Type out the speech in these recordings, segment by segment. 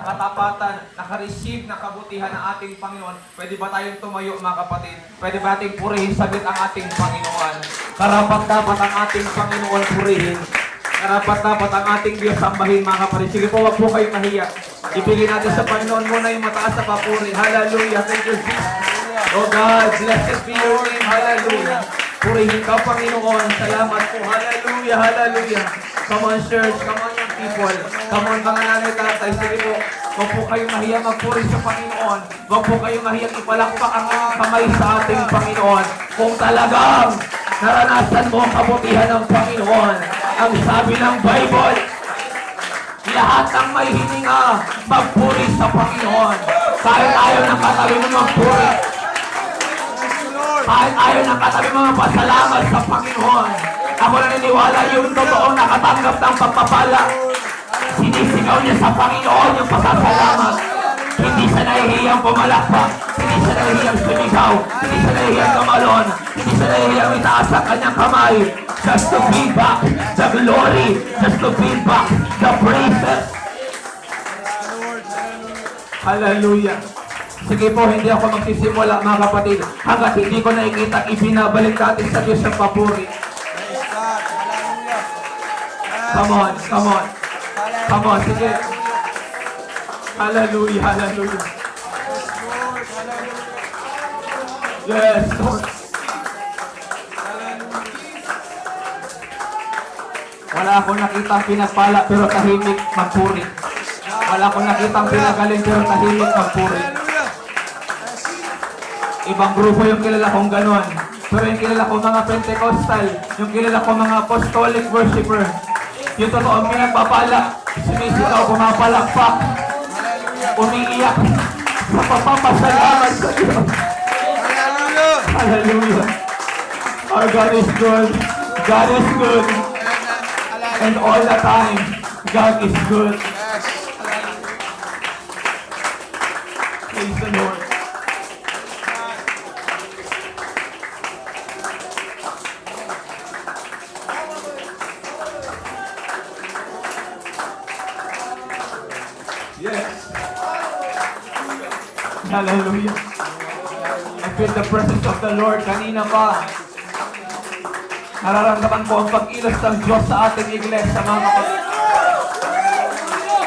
katapatan, nakareceive ng kabutihan ng ating Panginoon. Pwede ba tayong tumayo, mga kapatid? Pwede ba ating purihin saglit ang ating Panginoon? Karapat-dapat ang ating Panginoon purihin. Karapat-dapat ang ating Diyos sambahin, mga kapatid. Sige po, wag po kayong mahiya. Ibigay natin sa Panginoon muna yung mataas na papuri. Hallelujah. Thank you, Jesus. Oh God, blessed be your name. Hallelujah. Purihin ka, Panginoon. Salamat po. Hallelujah. Hallelujah. Come on, church. Come on, young people. Come on, mga nanay, tatay. Sige po. Huwag po kayong mahiya magpuri sa Panginoon. Huwag po kayong mahiya ipalakpak ang kamay sa ating Panginoon. Kung talagang naranasan mo ang kabutihan ng Panginoon, ang sabi ng Bible, lahat ng may hininga, magpuri sa Panginoon. Kahit ayaw ng katabi mo magpuri. Kahit ayaw ng katabi mo magpasalamat sa Panginoon. Ako naniniwala yung totoo nakatanggap ng pagpapala. Sinisigaw niya sa Panginoon yung pasasalamat. Hindi siya nahihiyang pumalakpak. Hindi siya nahihiyang sumigaw. Hindi siya nahihiyang tumalon. Hindi siya nahihiyang itaas ang kanyang kamay. Just to bring back the glory. Just to bring back the praises. Hallelujah. Sige po, hindi ako magsisimula, mga kapatid, hanggat hindi ko nakikita ibinabalik natin sa Diyos ang papuri. Come on, come on. Come on, sige. Hallelujah, hallelujah. Yes, Lord. Wala akong nakitang pinagpala pero tahimik magpuri. Wala akong nakitang pinagaling pero tahimik magpuri. Ibang grupo yung kilala kong ganon. Pero yung kilala ko mga Pentecostal, yung kilala ko mga apostolic worshiper, yung totoong pinagpapala, sumisigaw, pumapalakpak, umiiyak sa papapasalamat sa Diyos. Hallelujah. Our God is good. God is good. And all the time, God is good. Praise the Lord. Yes. Hallelujah. I feel the presence of the Lord kanina pa. Nararamdaman ko ang pag-ilos ng Diyos sa ating iglesia, mga kapatid.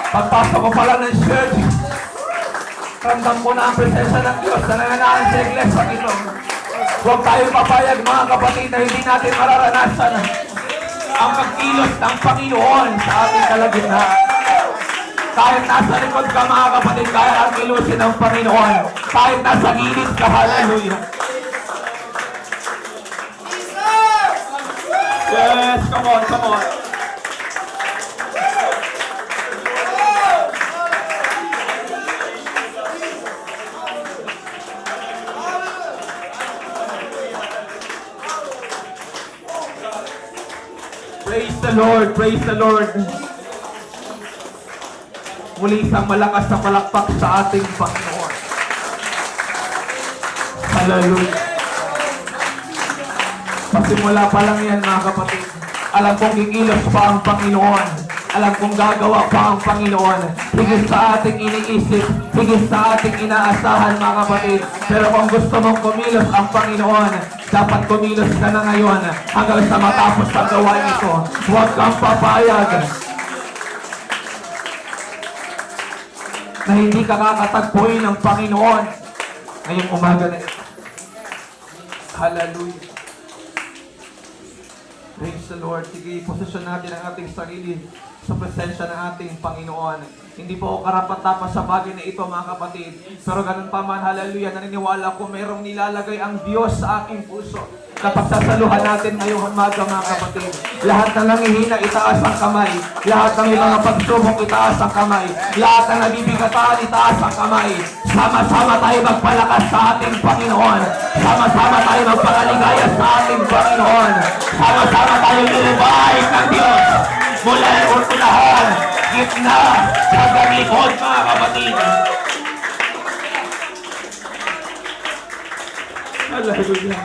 Pagpasok ko pala ng church, ramdam ko na ang presensya ng Diyos na nananahan sa iglesia ito. Huwag tayong papayag, mga kapatid, na hindi natin mararanasan ang pag-ilos ng Panginoon sa ating kalagitnaan. Kahit nasa likod ka, mga kapatid, kaya ang ilusin ng Panginoon. Kahit nasa gilid ka, hallelujah. Yes, come on, come on. Praise the Lord, praise the Lord. Muli isang malakas na palakpak sa ating Panginoon. Hallelujah. Pasimula pa lang yan, mga kapatid. Alam kong kikilos pa ang Panginoon. Alam kong gagawa pa ang Panginoon. Higit sa ating iniisip, higit sa ating inaasahan, mga kapatid. Pero kung gusto mong kumilos ang Panginoon, dapat kumilos ka na ngayon hanggang sa matapos ang gawain ito. Huwag kang papayag na hindi ka kakatagpuin ng Panginoon ngayong umaga na ito. Hallelujah. Praise the Lord. Sige, posisyon natin ang ating sarili sa presensya ng ating Panginoon. Hindi po ako karapat-dapat sa bagay na ito, mga kapatid. Pero ganun pa man, hallelujah, naniniwala ko mayroong nilalagay ang Diyos sa aking puso. Kapag sasaluhan natin ngayong umaga, mga kapatid, lahat na nangihina, itaas ang kamay. Lahat ng mga pagsubok, itaas ang kamay. Lahat ng nabibigatan, itaas ang kamay. Sama-sama tayo magpalakas sa ating Panginoon. Sama-sama tayo magpakaligaya sa ating Panginoon. Sama-sama tayo lulubay ng Diyos. Mula ng unahan, gitna, hanggang likod, mga kapatid. Hallelujah.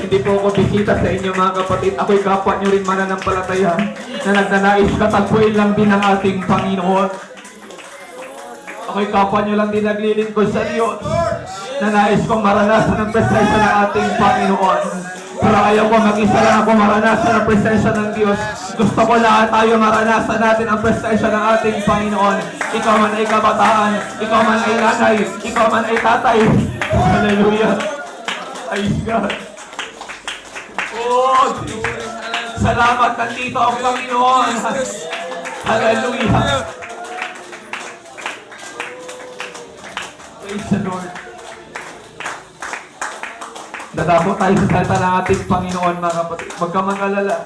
Hindi po ako bisita sa inyo, mga kapatid. Ako'y kapwa nyo rin mananampalataya na nagnanais katagpuin lang din ng ating Panginoon. Ako'y kapwa nyo lang din naglilingkod sa Diyos na nais kong maranasan ang presensya ng ating Panginoon. Pero ayaw ko mag-isa lang ako maranasan ang presensya ng Diyos. Gusto ko lahat tayo maranasan natin ang presensya ng ating Panginoon. Ikaw man ay kabataan, ikaw man ay nanay, ikaw man ay tatay. Hallelujah. Praise God. Oh, salamat, nandito ang Panginoon. Hallelujah. Praise the Lord. Dadako tayo sa salita ng ating Panginoon, mga kapatid. Huwag ka mag-alala.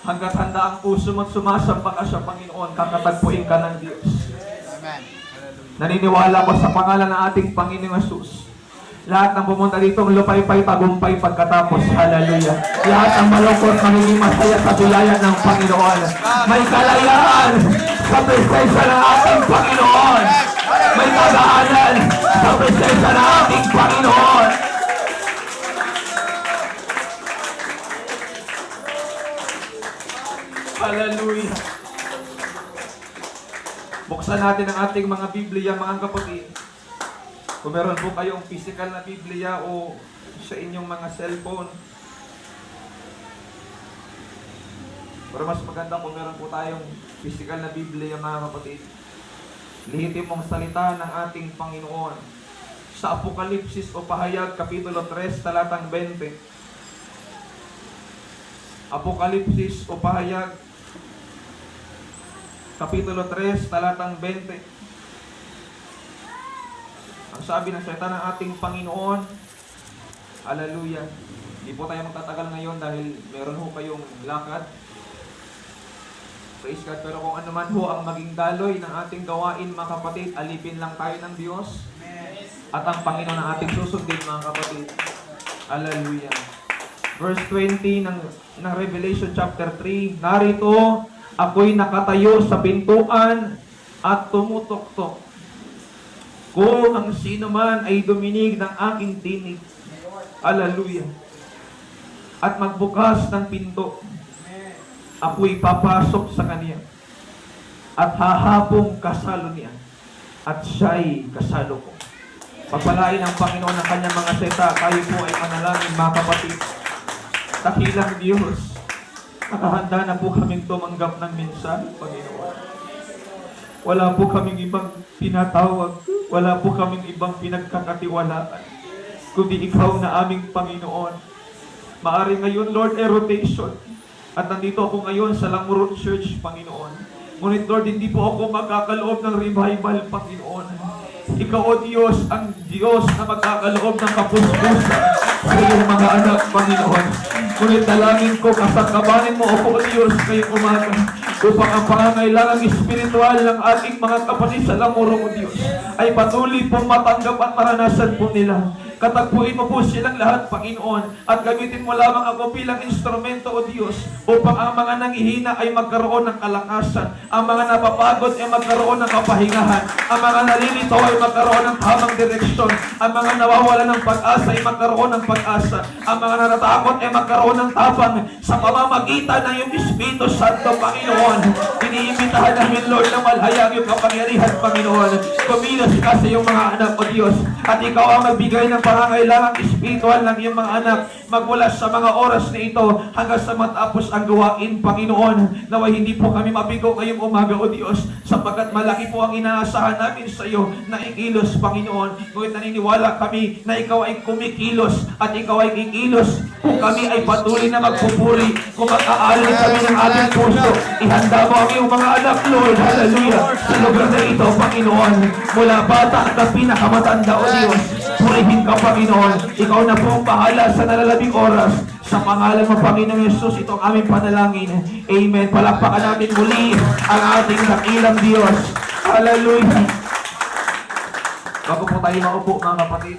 Hanggat handa ang puso mo't sumasamba ka sa Panginoon, kakatagpuin ka ng Diyos. Amen. Naniniwala ko sa pangalan ng ating Panginoong Jesus. Lahat ng pumunta dito, lupay-pay, tagumpay pagkatapos. Hallelujah. Lahat ng malungkot, magiging masaya sa bilayan ng Panginoon. May kalayaan sa presensya ng ating Panginoon. May kagaanan sa presensya ng ating Panginoon. Hallelujah. Buksan natin ang ating mga Biblia, mga kapatid. Kung meron po kayong physical na Biblia o sa inyong mga cellphone. Pero mas maganda kung meron po tayong physical na Biblia, mga kapatid. Lihitin mong salita ng ating Panginoon. Sa Apokalipsis o Pahayag, Kapitulo 3, talatang 20. Apokalipsis o Pahayag, Kapitulo 3, talatang 20. Ang sabi ng salita ng ating Panginoon, hallelujah. Hindi po tayo magtatagal ngayon dahil meron ho kayong lakad. Praise God. Pero kung ano man ho ang maging daloy ng ating gawain, mga kapatid, alipin lang tayo ng Diyos. At ang Panginoon ang ating susundin, mga kapatid. Hallelujah. Verse 20 ng Revelation chapter 3, narito, ako'y nakatayo sa pintuan at tumutok-tok. Kung ang sino man ay duminig ng aking tinig, hallelujah, at magbukas ng pinto, ako'y papasok sa kanya, at hahapong kasalo niya, at siya'y kasalo ko. Pagpalain ang Panginoon ng kanyang mga salita, tayo po ay manalangin, mga kapatid. Dakilang Diyos, nakahanda na po kaming tumanggap ng mensahe, Panginoon. Wala po kaming ibang pinatawag, wala po kaming ibang pinagkakatiwalaan, kundi Ikaw na aming Panginoon. Maaring ngayon, Lord, rotation. At nandito ako ngayon sa Lamurot Church, Panginoon. Ngunit, Lord, hindi po ako magkakaloob ng revival, Panginoon. Ikaw, O Diyos, ang Diyos na magkakaloob ng kapuspusan sa iyong mga anak, Panginoon. Ngunit dalangin ko, kasangkabanin mo ako, O Diyos, ngayong umaga, upang ang pangangailangang espiritual ng ating mga kapatid sa Lamurong, O Diyos, ay patuloy pong matanggap at maranasan po nila. Katagpuin mo po silang lahat, Panginoon, at gamitin mo lamang ako bilang instrumento, O Diyos, upang ang mga nanghihina ay magkaroon ng kalakasan, ang mga napapagod ay magkaroon ng kapahingahan, ang mga nalilito ay magkaroon ng tamang direksyon, ang mga nawawala ng pag-asa ay magkaroon ng pag-asa, ang mga natatakot ay magkaroon ng tapang sa pamamagitan ng iyong Espiritu Santo, Panginoon. Iniimbitahan namin, Lord, na malhayag yung kapangyarihan, Panginoon. Kumilos ka sa iyong mga anak, O Diyos, at Ikaw ang magbigay ng pangangailangang espiritual ng iyong mga anak magmula sa mga oras na ito hanggang sa matapos ang gawain, Panginoon. Naway hindi po kami mabigo ngayong umaga, O Diyos, sapagkat malaki po ang inaasahan namin sa iyo na ikilos, Panginoon. Ngunit naniniwala kami na Ikaw ay kumikilos at Ikaw ay kikilos kung kami ay patuloy na magpupuri, kung mag-aalay kami ng ating puso. Ihanda mo ang iyong mga anak, Lord, hallelujah, sa lugar na ito, Panginoon, mula bata at pinakamatanda, O Diyos. Purihin ka, Panginoon. Ikaw na po ang bahala sa nalalabing oras. Sa pangalan mo, Panginoong Yesus, itong aming panalangin. Amen. Palakpakan natin muli ang ating dakilang Diyos. Hallelujah. Bago po tayo maupo, mga kapatid.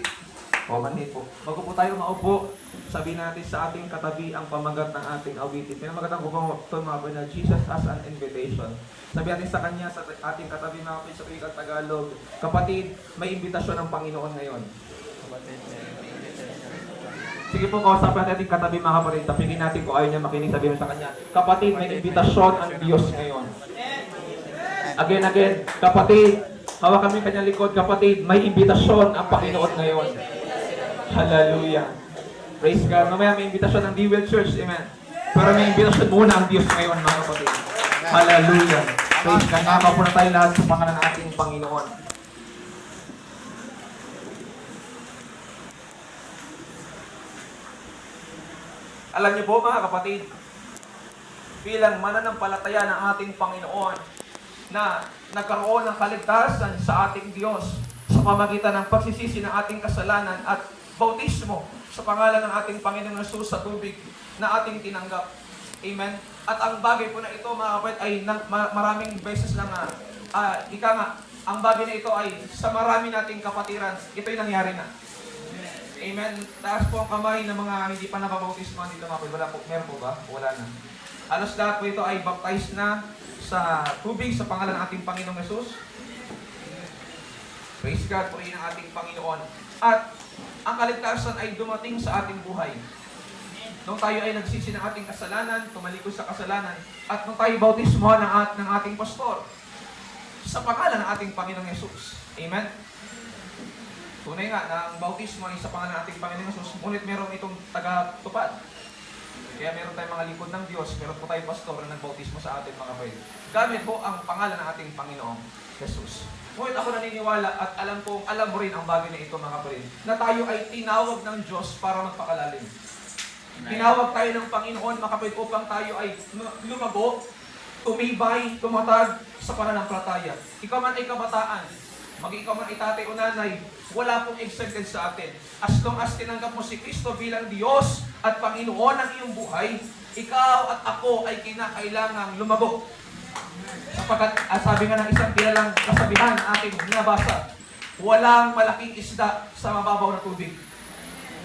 O, manhin po. Bago po tayo maupo, sabihin natin sa ating katabi ang pamagat ng ating awitin. Pinamagatang ko po ito, mga kapatid, na Jesus as an invitation. Sabi natin sa kanya, sa ating katabi, mga kapatid, sa wikang Tagalog, kapatid, may imbitasyon ng Panginoon ngayon. Sige po, kausapin natin katabi, mga kapatid. Tapigin natin kung ayaw niya makinig, sabihin sa kanya, kapatid, may imbitasyon ang Diyos ngayon. Again, kapatid, hawak kami kanyang likod, kapatid, may imbitasyon ang Panginoon ngayon. Hallelujah. Praise God. Mamaya may imbitasyon ng Dewell Church, amen. Pero may imbitasyon muna ang Diyos ngayon, mga kapatid. Hallelujah. Praise God. Nakakapo na tayo lahat sa pangalan ng ating Panginoon. Alam niyo po, mga kapatid, bilang mananampalataya ng ating Panginoon na nagkaroon ng kaligtasan sa ating Diyos sa pamagitan ng pagsisisi ng ating kasalanan at bautismo sa pangalan ng ating Panginoong Hesus sa tubig na ating tinanggap. Amen? At ang bagay po na ito, mga kapatid, ay maraming beses lang ika nga, ang bagay na ito ay sa marami nating kapatiran, ito'y nangyari na. Amen. Taas po ang kamay ng mga hindi pa napabautismo dito, mga kapatid. Wala po, meron po ba? Wala na. Halos lahat po ito ay baptize na sa tubig sa pangalan ng ating Panginoong Hesus. Praise God po rin ang ating Panginoon. At ang kaligtasan ay dumating sa ating buhay. Nung tayo ay nagsisi ng ating kasalanan, tumalikod sa kasalanan, at nung tayo bautismo ng ating pastor sa pangalan ng ating Panginoong Hesus. Amen? Tunay nga na ang bautismo ay sa pangalan ng ating Panginoong Hesus, ngunit meron itong taga-tupad. Kaya meron tayong mga likod ng Diyos, meron po tayong pastor na nagbautismo sa atin, mga kapatid. Gamit po ang pangalan ng ating Panginoong Hesus. Ngunit ako naniniwala at alam mo rin ang bagay na ito, mga kapatid, na tayo ay tinawag ng Diyos para magpakalalim. Tinawag tayo ng Panginoon, mga kapatid, upang tayo ay lumago, tumibay, tumatag sa pananampalataya. Ikaw man ay kabataan, ikaw man ay tatay o nanay, wala pong exempted sa atin. As long as tinanggap mo si Kristo bilang Diyos at Panginoon ng iyong buhay, ikaw at ako ay kinakailangang lumago. Sapagkat, sabi nga ng isang kilalang kasabihan ating nabasa, walang malaking isda sa mababaw na tubig.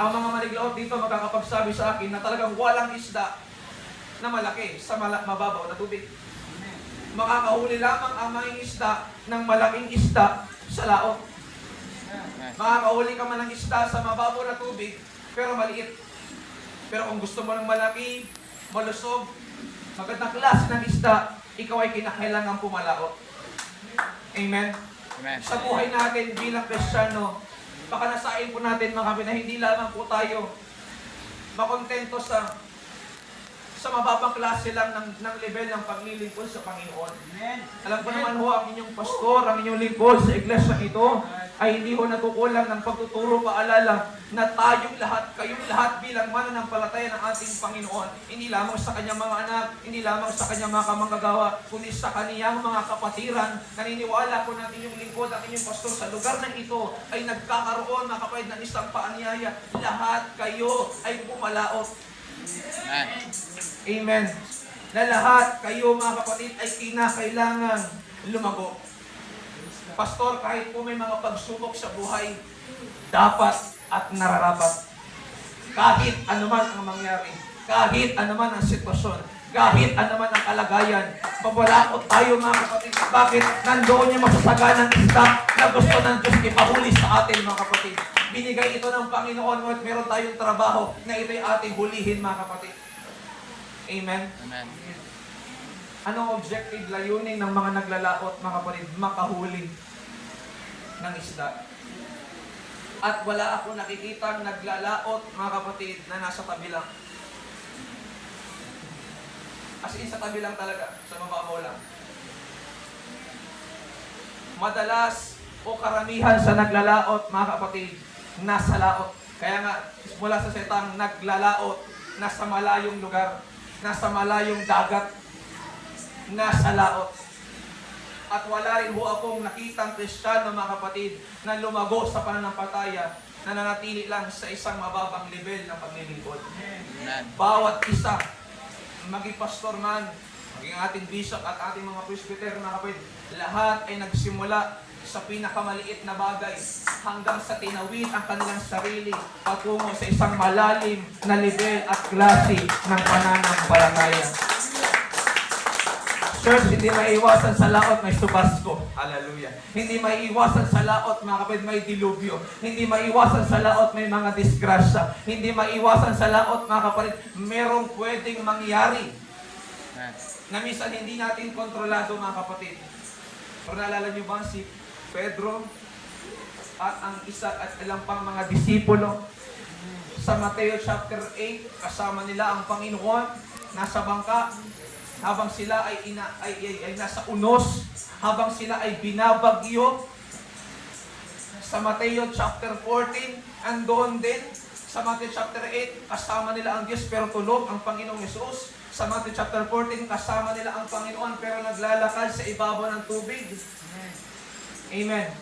Ang mga maniglaot dito magkakapagsabi sa akin na talagang walang isda na malaki sa mababaw na tubig. Makakahuli lamang ang mga isda ng malaking isda sa laot. Makakahuli ka man ng isda sa mababaw na tubig, pero maliit. Pero kung gusto mo ng malaki, malusog, magandang klase ng isda, ikaw ay kinakailangan pumalaot. Amen? Amen. Sa buhay natin bilang Kristiyano, baka nasain po natin, mga kapatid, na hindi lamang po tayo makontento sa mababang klase lang ng level ng paglilingkod sa Panginoon. Amen. Alam ko naman ho, ang inyong pastor, ang inyong lingkod sa iglesia ito, ay hindi ho natukulang ng pagtuturo, paalala, na tayong lahat, kayong lahat bilang mananampalataya ng ating Panginoon, hindi lamang sa kanyang mga anak, hindi lamang sa kanyang mga kamanggagawa, kundi sa kaniyang mga kapatiran. Naniniwala ko natin yung lingkod at inyong pastor sa lugar na ito ay nagkakaroon, mga kapatid, ng isang paanyaya. Lahat kayo ay pumalaot. Amen. Amen. Na lahat kayo, mga kapatid, ay kinakailangan lumago. Pastor, kahit po may mga pagsubok sa buhay, dapat at nararapat. Kahit anuman ang mangyari, kahit anuman ang sitwasyon, kahit anuman ang kalagayan, pabalaot tayo, mga kapatid. Bakit? Nandoon yung masasaganang isda na gusto ng Diyos ipahuli sa atin, mga kapatid. Binigay ito ng Panginoon, at meron tayong trabaho na ito'y ating hulihin, mga kapatid. Amen? Amen. Anong objective, layunin ng mga naglalaot, mga kapatid? Makahuli ng isda. At wala ako nakikitang naglalaot, mga kapatid, na nasa tabi lang. As in, sa tabi lang talaga, sa mababaw lang. Madalas o karamihan sa naglalaot, mga kapatid, nasa laot. Kaya nga, mula sa setang naglalaot, nasa malayong lugar, nasa malayong dagat, nasa laot. At wala rin ho akong nakitang Kristiyano, mga kapatid, na lumago sa pananampalataya, na nanatili lang sa isang mababang level ng paglilingkod. Amen. Bawat isa, maging pastor man, maging ating bishop at ating mga presbyter, mga kapatid, lahat ay nagsimula sa pinakamaliit na bagay hanggang sa tinawid ang kanilang sarili patungo sa isang malalim na level at klase ng pananampalataya. Church, hindi maiiwasan sa laot, may subasco. Hallelujah. Hindi maiiwasan sa laot, mga kapatid, may dilubyo. Hindi maiiwasan sa laot, may mga disgrasya. Hindi maiiwasan sa laot, mga kapatid, merong pwedeng mangyari na minsan hindi natin kontrolado, mga kapatid. Pero naalala niyo ba si Pedro at ang isa at ilang pang mga disipulo sa Mateo chapter 8, kasama nila ang Panginoon, nasa bangka, habang sila ay nasa unos, habang sila ay binabagyo. Sa Mateo chapter 14, andoon din. Sa Mateo chapter 8, kasama nila ang Diyos pero tulog ang Panginoong Yesus. Sa Matthew chapter 14, kasama nila ang Panginoon pero naglalakad sa ibabaw ng tubig. Amen.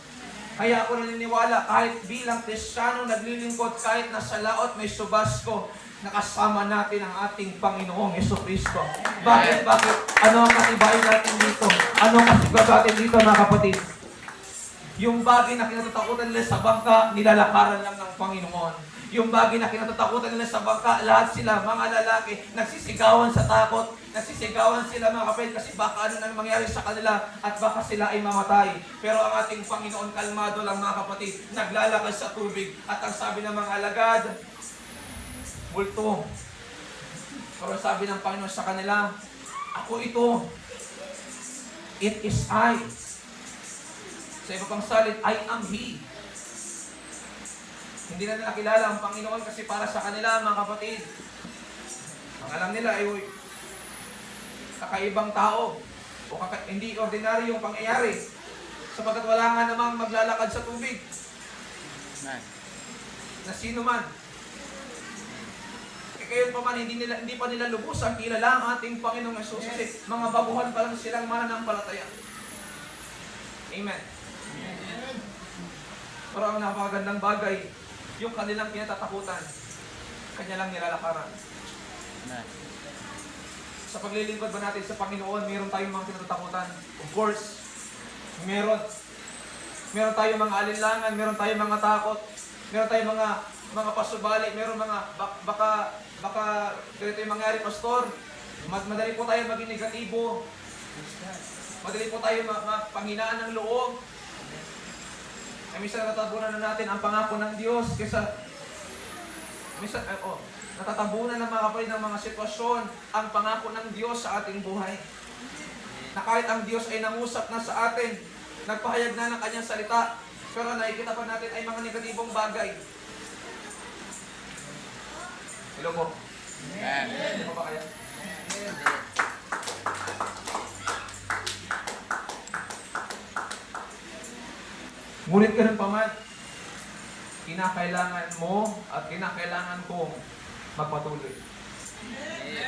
Kaya ako naniniwala, kahit bilang Kristiyano naglilingkod, kahit nasa laot may subasko, nakasama natin ang ating Panginoong Jesucristo. Bakit? Ano ang katibayan natin dito? Ano ang kasigurado natin dito, mga kapatid? Yung bagay na kinatatakutan nila sa bangka, nilalakaran lang ng Panginoon. Yung bagay na kinatatakutan nila sa bangka, lahat sila, mga lalaki, nagsisigawan sa takot, nagsisigawan sila mga kapatid kasi baka ano nang mangyari sa kanila at baka sila ay mamatay. Pero ang ating Panginoon, kalmado lang mga kapatid, naglalakad sa tubig at ang sabi ng mga alagad, multo. Pero sabi ng Panginoon sa kanila, ako ito, it is I. Sa iba pang salit, I am He. Hindi na nila kilala ang Panginoon kasi para sa kanila, mga kapatid, ang alam nila ay kakaibang tao o hindi ordinary yung pangyayari sapagkat wala nga namang maglalakad sa tubig na sino man. Kayon pa man, hindi pa nila lubusan kilala ang ating Panginoong Yesus kasi mga baguhan pa lang silang mananampalataya. Amen. Pero ang napakagandang bagay, yung kanilang kinatatakutan, kanya lang nilalakaran. Sa paglilingkod ba natin sa Panginoon, meron tayong mga kinatatakutan? Of course, meron. Meron tayong mga alinlangan, meron tayong mga takot, meron tayong mga pasubali, meron mga baka ganito yung mangyari, pastor. Madali po tayo maging negatibo. Madali po tayo panghinaan ng loob. Ay minsan natatabunan na natin ang pangako ng Diyos kaysa natatabunan ng mga kapatid ng mga sitwasyon ang pangako ng Diyos sa ating buhay. Na kahit ang Diyos ay nangusap na sa atin, nagpahayag na ng kanyang salita, pero nakikita pa natin ay mga negatibong bagay. Hello po. Hindi po ba kaya? Ngunit ganun pa man, kinakailangan mo at kinakailangan kong magpatuloy.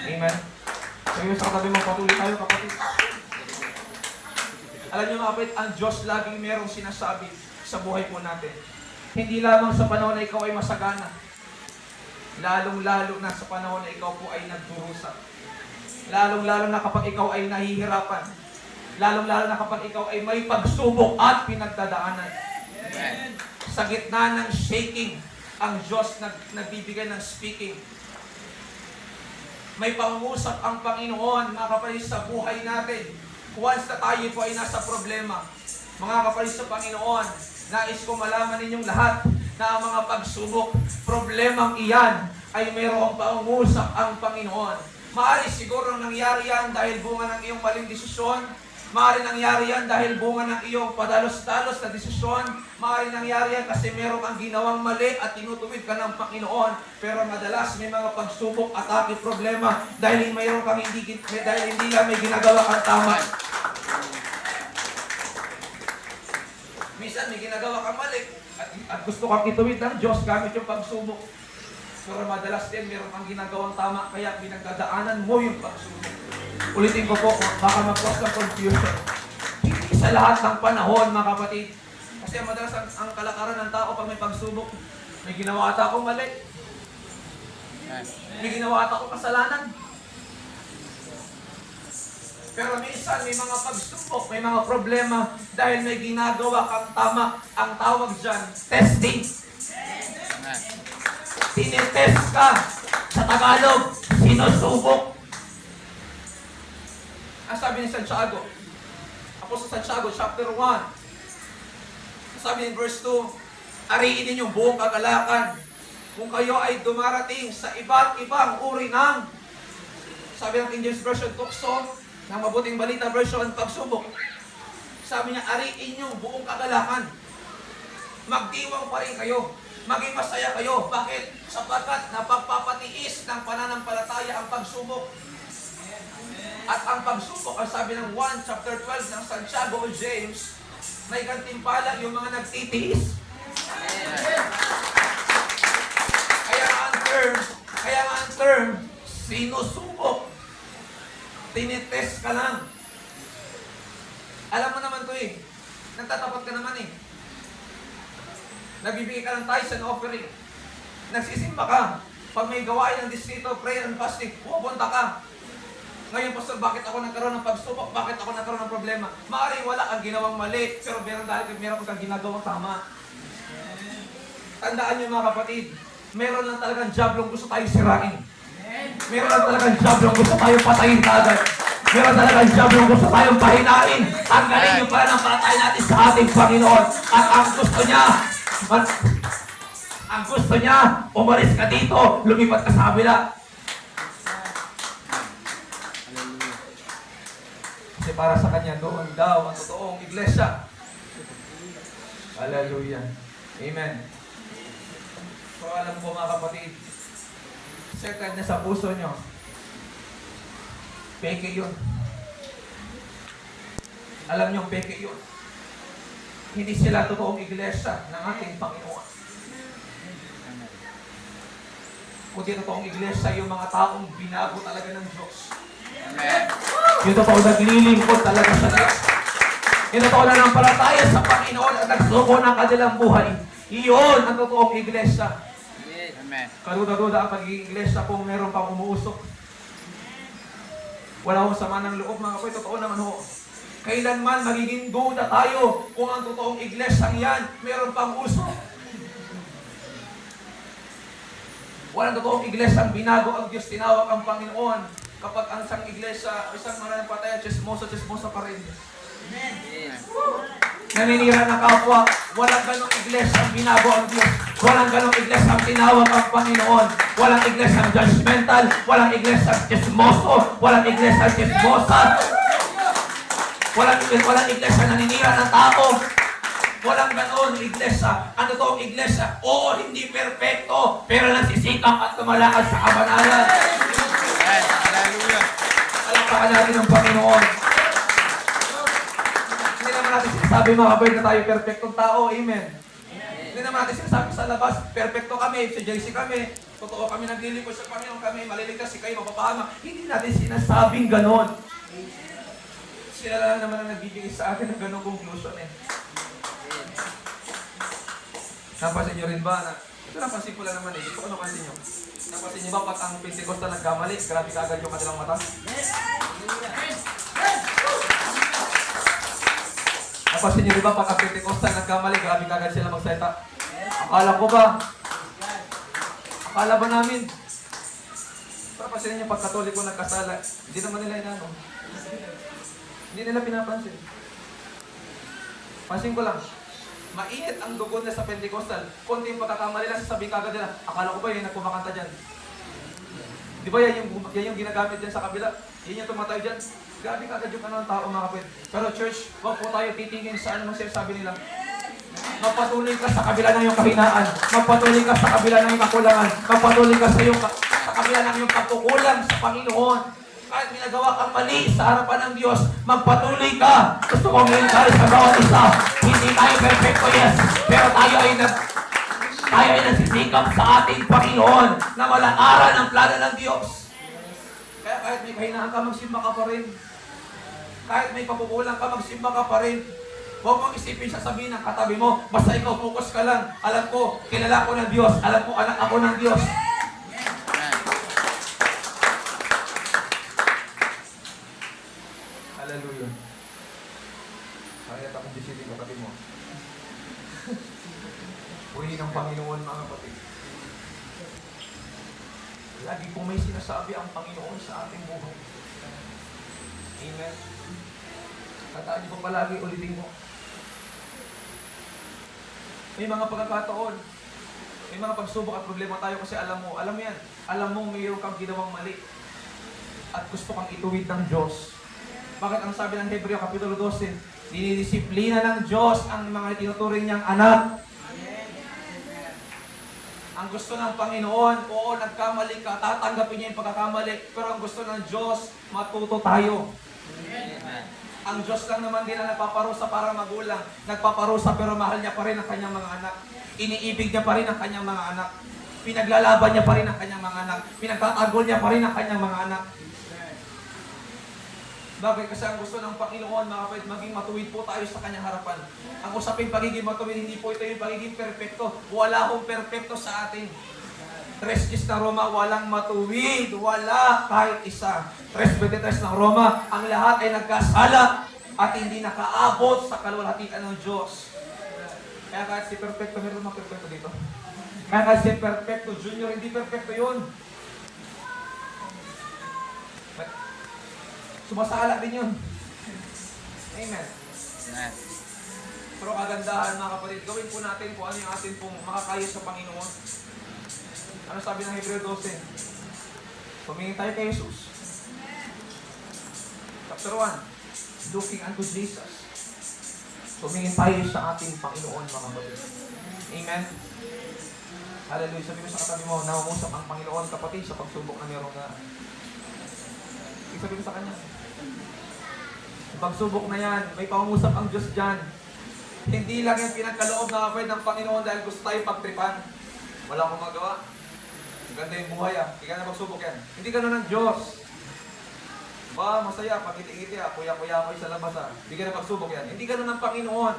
Amen? So yung sa katabi mo, patuloy tayo kapatid. Alam niyo mga kapatid, ang Diyos laging merong sinasabi sa buhay po natin. Hindi lamang sa panahon na ikaw ay masagana. Lalong-lalo na sa panahon na ikaw po ay nagdurusa. Lalong-lalo na kapag ikaw ay nahihirapan. Lalong-lalo na kapag ikaw ay may pagsubok at pinagdadaanan. Sa gitna ng shaking, ang Diyos nagbibigay ng speaking. May pangungusap ang Panginoon, mga kapatid, sa buhay natin. Once na tayo po ay nasa problema, mga kapatid sa Panginoon, nais ko malaman ninyong lahat na ang mga pagsubok, problemang iyan, ay mayroong pangungusap ang Panginoon. Maaari siguro nangyari yan dahil bunga ng iyong maling desisyon. Maaari nangyari yan dahil bunga ng iyong padalos-dalos na desisyon. Maaari nangyari yan kasi meron kang ginawang mali at tinutuwid ka ng Panginoon. Pero madalas may mga pagsubok, atake, problema dahil mayroon kang dahil hindi lang may ginagawa kang tama. Minsan may ginagawa kang mali at gusto kang ituwid ng Diyos gamit yung pagsubok. Pero madalas din meron kang ginagawang tama kaya pinagdadaanan mo yung pagsubok. Ulitin ko po, baka mag-cause ng confusion. Hindi sa lahat ng panahon, mga kapatid. Kasi madalas ang kalakaran ng tao pag may pagsubok, may ginawa ata akong mali. May ginawa ata akong kasalanan. Pero minsan may mga pagsubok, may mga problema dahil may ginagawa kang tama. Ang tawag dyan, testing. Tinitest ka. Sa Tagalog, sinusubok. Ang sabi ni Santiago, ako sa Santiago, chapter 1, sabi ni verse 2, ariin ninyong buong kagalakan kung kayo ay dumarating sa iba't ibang uri ng, sabi ng King James Version, tukso, ng mabuting balita version, pagsubok. Sabi niya, ariin niyo buong kagalakan. Magdiwang pa rin kayo. Maging masaya kayo. Bakit? Sapagkat napagpapatiis ng pananampalataya ang pagsubok. At ang pagsubok, ang sabi ng 1 chapter 12 ng Santiago o James, may gantimpala yung mga nagtitiis. Kaya nga ang term, sinusubok. Tinitest ka lang. Alam mo naman to eh. Nagtatapat ka naman eh. Nagbibigay ka ng tithes and offering. Nagsisimba ka. Pag may gawain ng distrito, prayer and fasting, pupunta ka. Ngayon, Pastor, bakit ako nagkaroon ng pagsubok? Bakit ako nagkaroon ng problema? Maaaring wala kang ginawang mali, pero meron kang ginagawang tama. Tandaan niyo mga kapatid, meron lang talagang jablong gusto tayo sirain. Meron lang talagang jablong gusto tayo patayin agad. Meron talagang jablong gusto tayong pahinain. Tanggalin yung pananampalataya natin sa ating Panginoon. At ang gusto niya, umalis ka dito, lumipat ka sa kabila. Kasi para sa kanya, doon daw ang totoong iglesia. Hallelujah. Amen. So alam ko mga kapatid, second na sa puso nyo, peke yun. Alam nyo, peke yun. Hindi sila totoong iglesia ng ating Panginoon. Kundi totoong iglesia yung mga taong binago talaga ng Diyos. Amen. Yung totoo naglilingkod talaga sa Diyos. Yung totoo na ng palataya sa Panginoon at nagsuko ng kanilang buhay. Iyon ang totoong iglesia. Amen. Karuda-ruda ang pagiging iglesia kung meron pang umuusok. Wala akong sama ng loob mga kapatid. Totoo naman ho. Kailanman magiging duda tayo kung ang totoong iglesia yan meron pang usok. Walang totoong iglesia ang binago ang Diyos, tinawag ang Panginoon. Kapag ang isang iglesia, isang mananampalataya, chismosa pa rin. Amen. Naninira ng kapwa, walang ganong iglesia ang binago ang Diyos. Walang ganong iglesia ang tinawag ang Panginoon. Walang iglesia ang judgmental, walang iglesia ang chismoso, walang iglesia ang chismosa. Walang iglesia naninira ng tao. Walang ganoon iglesia. Ang totoong iglesia, oo, hindi perfecto, pero nagsisikap at tumalakad sa kabanalan. Amen. Hallelujah. Palakpakan natin ang Panginoon. Hindi naman natin sinasabi mga kapatid na tayo perfectong tao. Amen. Hindi naman natin sinasabi sa labas, perfecto kami, si JC kami, totoo kami naglilingkod sa Panginoon kami, maliligtas si kayo, mapapahama. Hindi natin sinasabing ganon. Sila lang naman ang nagbibigay sa atin ng ganong conclusion eh. Napansin nyo rin ba na, ito napansin ko lang naman eh, ito ko napansin nyo. Napansin nyo ba pag ang Pentecostal nagkamali, grabe kaagad yung kanilang mata? Napansin nyo rin ba pag ang Pentecostal nagkamali, grabe kaagad sila magsalita? Akala ko ba? Akala ba namin? Napansin nyo pag Katoliko nagkasala, hindi naman nila inano. Hindi nila pinapansin. Pansin ko lang, mainit ang dugo na sa Pentecostal. Konting pagkakamali lang, sasabihin kagad nila, akala ko ba yun nagpumakanta dyan? Di ba yan yung ginagamit dyan sa kabila? Yan yung tumatay dyan? Grabe kagad yung ng tao mga kapit. Pero church, wag po tayo titingin sa ano sinasabi nila. Magpatuloy ka sa kabila ng iyong kahinaan. Magpatuloy ka sa kabila ng iyong kakulangan. Magpatuloy ka sa kabila ng iyong pagkukulang sa Panginoon. Kahit may nagawa kang mali sa harapan ng Diyos, magpatuloy ka. Gusto kong i-encourage sa bawat isa. Hindi tayo perfecto, yes. Pero tayo ay nagsisikap sa ating Panginoon na malakaran ang plano ng Diyos. Kaya kahit may kahinaan ka, magsimba ka pa rin. Kahit may pagkukulang ka, magsimba ka pa rin. Huwag mong isipin sasabihin ng katabi mo, basta ikaw focus ka lang. Alam ko, kilala ko ng Diyos. Alam ko, anak ako ng Diyos. Hallelujah. Kaya takong disitin ko katabi mo. Purihin ang Panginoon mga kapatid. Lagi po may sinasabi ang Panginoon sa ating buhay. Amen. Tataan niyo po palagi, ulitin mo. May mga pagkakataon, may mga pagsubok at problema tayo kasi alam mo yan. Alam mo mayroon kang ginawang mali at gusto kang ituwid ng Diyos. Bakit ang sabi ng Hebreo Kapitulo 12, Dinidisiplina ng Diyos ang mga tinuturing niyang anak. Ang gusto ng Panginoon, oo, nagkamali ka, tatanggapin niya yung pagkakamali, pero ang gusto ng Diyos, matuto tayo. Amen. Ang Diyos lang naman din na nagpaparusa para magulang. Nagpaparusa pero mahal niya pa rin ang kanyang mga anak. Iniibig niya pa rin ang kanyang mga anak. Pinaglalaban niya pa rin ang kanyang mga anak. Pinagtatagol niya pa rin ang kanyang mga anak. Bakit? Kasi ang gusto ng Panginoon, mga kapatid, maging matuwid po tayo sa kanyang harapan. Ang usaping pagiging matuwid, hindi po ito yung pagiging perpekto. Wala akong perpekto sa atin. 3:10 ng Roma, walang matuwid. Wala kahit isa. 3:23 ng Roma, ang lahat ay nagkasala at hindi nakaabot sa kaluwalhatian ng Diyos. Kaya kahit si Perfecto, meron mga Perfecto dito. Kaya kahit si Perfecto Junior, hindi Perfecto yun. Sumasala din yun. Amen. Amen. Pero kagandahan mga kapatid, gawin po natin kung ano yung atin pong makakaya sa Panginoon. Ano sabi ng Hebreo 12? Tumingin tayo kay Jesus. Chapter 1, looking unto Jesus. Tumingin tayo sa ating Panginoon mga kapatid. Amen. Hallelujah. Sabi mo sa katabi mo, namumusap ang Panginoon kapatid sa pagsubok na meron na. Sabi mo sa kanya, sa pagsubok na yan, may pangusap ang Diyos dyan. Hindi lang yung pinagkaloob na kapatid ng Panginoon dahil gusto tayo pagtripan. Wala akong magawa. Ganda yung buhay Hindi ka na magsubok yan. Hindi ka na ng Diyos. Ba, masaya, pagiti-ngiti kuya-kuya mo sa labas Hindi ka na magsubok yan. Hindi ka na ng Panginoon.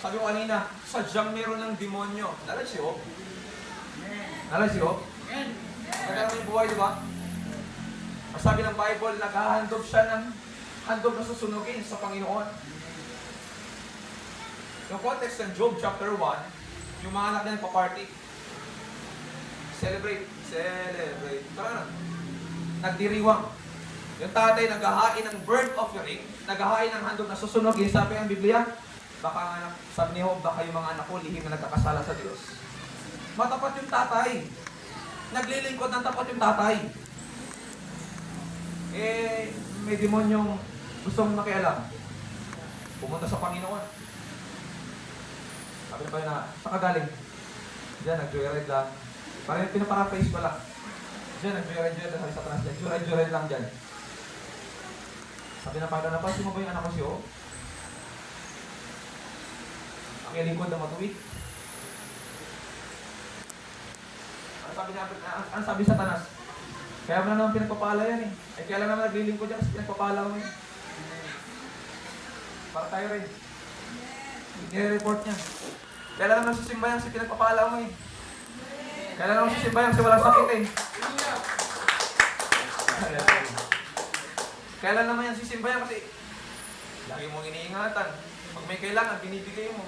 Sabi ko kanina, sadyang meron ng demonyo. Nalay si Job. Nalay si Job. Maganda mo yung buhay, di ba? Sabi ng Bible, naghahandog siya ng handog na susunugin sa Panginoon. Yung context ng Job chapter 1, yung mga anak niya nagpa-party. Celebrate. Tara na. Nagdiriwang. Yung tatay naghahain ng burnt offering, naghahain ng handog na susunugin. Sabi ng Biblia, baka nga, sabi ni Job, baka yung mga anak ko lihim na nagkakasala sa Diyos. Matapat yung tatay. Naglilingkod ng tapat yung tatay. May demonyong gustong makialam. Pumunta sa Panginoon. Sabi na ba yun na, saan ka galing? Diyan, nag-joyride lang. Parang pinaparaphrase ko lang. Diyan, nag-joyride lang sa translate. Joyride lang dyan. Sabi na Panginoon, napansin mo ba yung anak ko siyo? Ang ilingkod na matuwid. Ano sabi sa Tanas? Kaya mo na naman pinagpapala yan kaya lang naman naglilingkod yan kasi pinagpapala mo Para tayo rin. I-report niya. Kaya lang naman sisimbayan kasi pinagpapala mo Kaya lang naman sisimbayan kasi walang sakit Kaya lang naman yan sisimbayan kasi lagi mong iniingatan. Pag may kailangan, binibigay mo.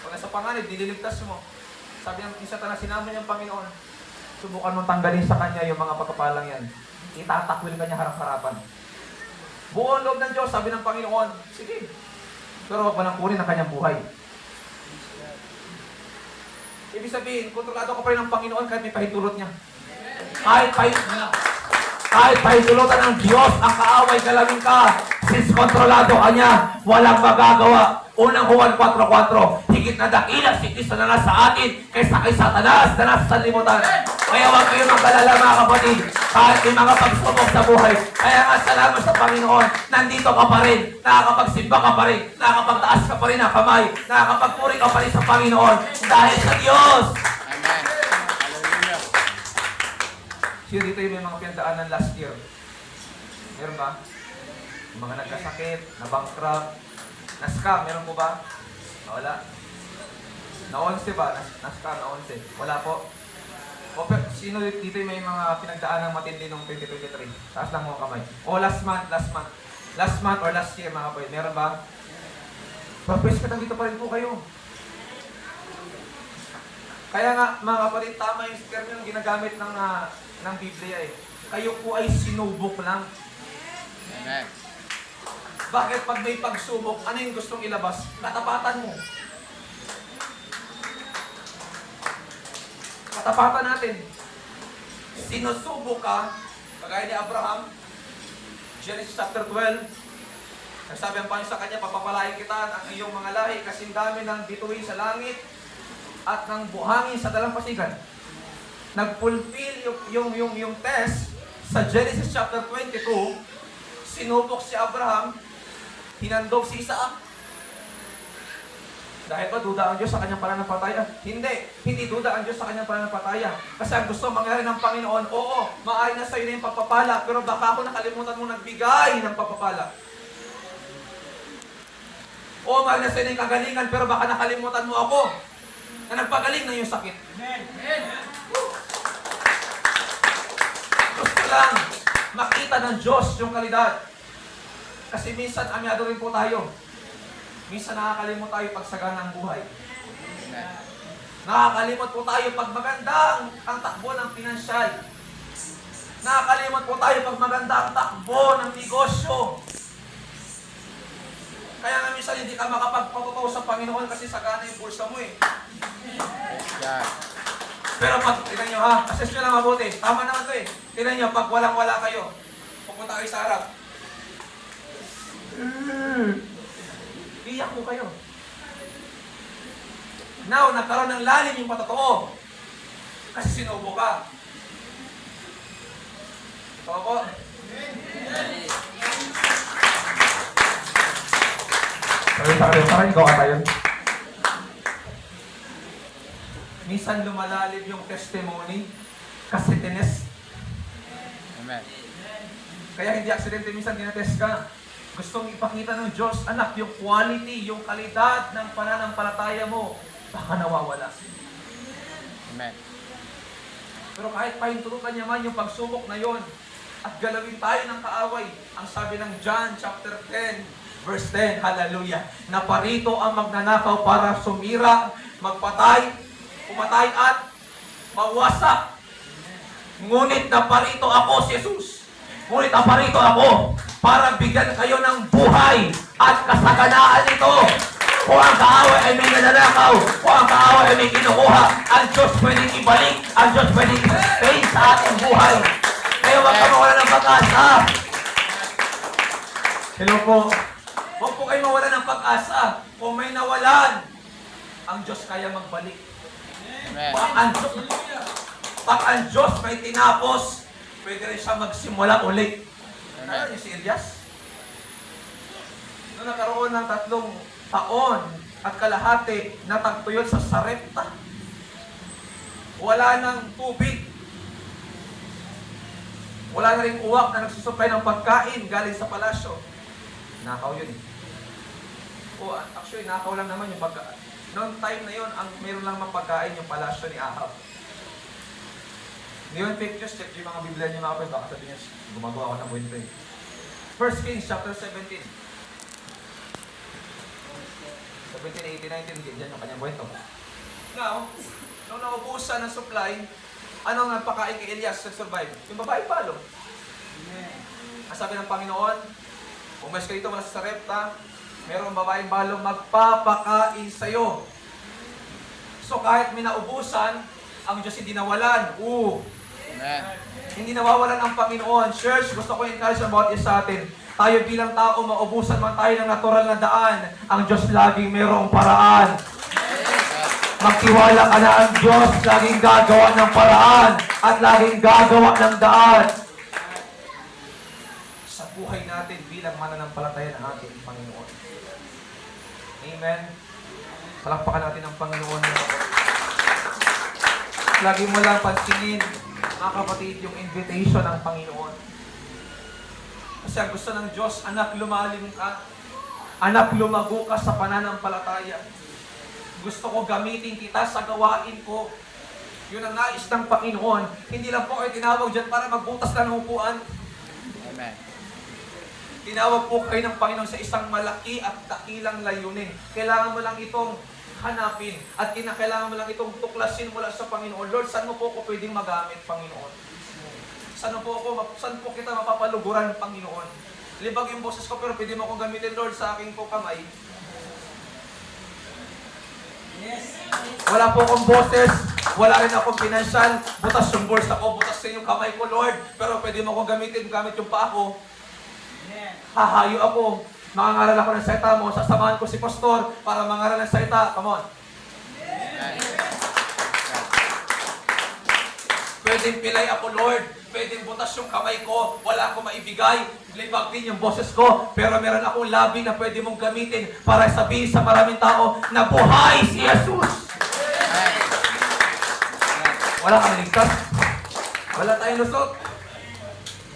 Pag nasa panganib, nililigtas mo. Sabi ng isa Tanas, sinama niyang Panginoon. Subukan mong tanggalin sa kanya yung mga pagkapalang yan. Itatakwil ka niya harap-harapan. Buong loob ng Diyos, sabi ng Panginoon, sige. Pero huwag mo nang kunin ang kanyang buhay. Ibig sabihin, kontrolado ka pa rin ng Panginoon kahit may pahintulot niya. Kahit pahintulutan ng Diyos ang kaaway galawin ka, since kontrolado ka niya, walang magagawa. Unang Juan 4:4, higit na dakila si Kristo na nasa atin kaysa kay Satanas na nasa sanlibutan. Kaya huwag kayo mag-alala mga kapatid, kahit may mga pagsubok sa buhay. Kaya nga salamat sa Panginoon, nandito ka pa rin, nakakapagsimba ka pa rin, nakakapagtaas ka pa rin ng kamay, nakakapagpuri ka pa rin sa Panginoon dahil sa Diyos. Amen. Hallelujah. Sino dito yung may mga pinagdaanan last year? Meron ba? Yung mga nagkasakit, na-bankrupt, na-scam, meron po ba? Wala. Na-11 ba? Na-scam, na-11. Wala po. O, sino dito may mga pinagdaan ng matindi noong 2023? Taas lang mga kamay. O, last month or last year mga kapatid. Meron ba? Pag-praise ka dito pa rin po kayo. Kaya nga, mga kapatid, tama yung term yung ginagamit ng Biblia Kayo po ay sinubok lang. Amen. Bakit pag may pagsubok, ano yung gustong ilabas? Katapatan mo. Katapatan natin. Sinusubok ka, kagaya ni Abraham, Genesis chapter 12, Nagsabi ang Panginoon sa kanya, papapalain kita ang iyong mga lahi kasing dami ng bituin sa langit at ng buhangin sa dalampasigan. Nag-fulfill yung test sa Genesis chapter 22. Sinubok si Abraham, hinandog si Isaac. Dahil ba duda ang Diyos sa kanyang pananampalataya? Hindi duda ang Diyos sa kanyang pananampalataya. Kasi ang gusto mangyari ng Panginoon, oo, maaari na sa iyo na yung pagpapala, pero baka ako nakalimutan mo nagbigay ng pagpapala. Oo, maaari na sa iyo na yung kagalingan, pero baka nakalimutan mo ako na nagpagaling na yung sakit. Gusto lang makita ng Diyos yung kalidad. Kasi minsan, amyado rin po tayo. Minsan nakakalimot tayo pag sagana ang buhay. Nakakalimot po tayo pag maganda ang takbo ng pinansyal. Nakakalimot po tayo pag maganda ang takbo ng negosyo. Kaya nga minsan hindi ka makapagpatutuo sa Panginoon kasi sagana yung bulsa mo eh. Pero pag, tignan nyo ha, assess nyo lang mabuti. Tama naman to eh. Tignan nyo, pag walang-wala kayo, pupunta kayo sa harap. Iyak mo kayo. Now, nagkaroon ng lalim yung patotoo. Kasi sinubo ka. Totoo po? Parang ikaw ata yun. Minsan lumalalim yung testimony kasi tinest. Amen. Kaya hindi aksidente minsan tinetest ka. Gustong ipakita ng Diyos, anak, yung quality, yung kalidad ng pananampalataya mo, baka nawawala. Amen. Pero kahit pahintulutan niya man yung pagsubok na yon at galawin tayo ng kaaway, ang sabi ng John chapter 10, verse 10, hallelujah, na parito ang magnanakaw para sumira, magpatay, pumatay at mawasak. Ngunit naparito ako si Jesus. Ngunit naparito ako para bigyan kayo ng buhay at kasaganaan nito. Kung ang kaaway ay may nananakaw, kung ang kaaway ay may kinukuha, ang Diyos pwedeng ibalik, ang Diyos pwedeng i-sustain sa ating buhay. Kaya huwag ka mawala ng pag-asa. Hello po. Huwag po kayo mawala ng pag-asa. Kung may nawalan, ang Diyos kaya magbalik. Amen. Pag ang Diyos may tinapos, pwede rin siya magsimula ulit. Amen. Ano yung si Elias? Noong nakaroon ng 3 taon at kalahati, natagpuyon sa Sarepta. Wala ng tubig. Wala na rin uwak na nagsusupply ng pagkain galing sa palasyo. Nakaw yun eh. Actually, nakaw lang naman yung pagkain. Noong time na yun, ang mayroon lang mapagkain yung palasyo ni Ahab. Ngayon, pictures, check yung mga Biblia niyo mga kapatid. Baka sabihin niyo, gumagawa ako ng buwin rin. 1 Kings chapter 17. 17, 18, 19, dyan yung kanyang kwento. Now, nung naubusan ng supply, anong nagpakain kay Elias to survive? Yung babae palo. Ang sabi ng Panginoon, umayos ka dito mula sa Sarepta, merong babaeng balong magpapakain sa'yo. So kahit may naubusan, ang Diyos hindi nawalan. Amen. Hindi nawawalan ang Panginoon. Church, gusto ko encourage about this sa atin. Tayo bilang tao, maubusan man tayo ng natural na daan, ang Diyos laging mayroong paraan. Magtiwala ka na ang Diyos, laging gagawa ng paraan at laging gagawa ng daan. Sa buhay natin bilang mananampalataya ng ating Panginoon. Amen. Palakpakan natin ang Panginoon. Lagi mo lang pansinin, mga kapatid, yung invitation ng Panginoon. Kasi ang gusto ng Diyos, anak, lumalim ka. Anak, lumago ka sa pananampalataya. Gusto ko gamitin kita sa gawain ko. Yun ang nais ng Panginoon. Hindi lang po kayo tinawag dyan para magbutas lang ng upuan. Amen. Tinawag po kayo ng Panginoon sa isang malaki at dakilang layunin. Kailangan mo lang itong hanapin at kailangan mo lang itong tuklasin mula sa Panginoon. Lord, saan mo po ako pwedeng magamit, Panginoon? Saan po kita mapapaluguran, Panginoon? Libag yung boses ko pero pwede mo akong gamitin, Lord, sa aking po kamay. Wala po akong boses, wala rin akong pinansyal, butas yung bulsa ko, butas din yung kamay ko, Lord. Pero pwede mo akong gamitin, gamit yung paa ko. Hahayo ako. Mangangaral ako ng salita mo, sasamahan ko si pastor para mangaral ng salita. Come on. Amen. Pwedeng pilay ako, Lord. Pwedeng butas yung kamay ko. Wala akong maibigay. Libag din yung boses ko. Pero meron akong labi na pwede mong gamitin para sabihin sa maraming tao na buhay si Jesus. Amen. Wala kang ligtas. Wala tayong lusot.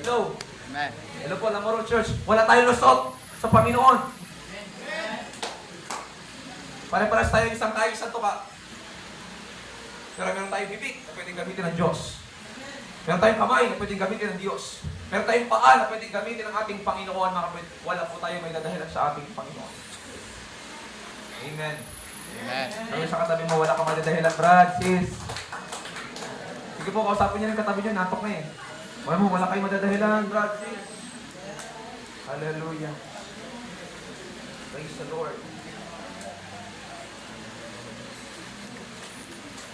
Hello. Amen. Hello po, Lamoro Church. Wala tayong lusot sa Panginoon. Pare-paras tayo isang tayo, isang tuka. Pero meron tayong bibig na pwedeng gamitin ng Diyos. Meron tayong kamay na pwedeng gamitin ng Diyos. Meron tayong paa na pwedeng gamitin ng ating Panginoon. Mga kapatid, wala po tayo may dadahilan sa ating Panginoon. Amen. Amen. Sabi sa katabi mo, wala kang madadahilan, Brad, sis. Sige po, kausapin niyo ng katabi niyo, natok na eh. Wala kayong madadahilan, Brad, sis. Hallelujah. Praise the Lord.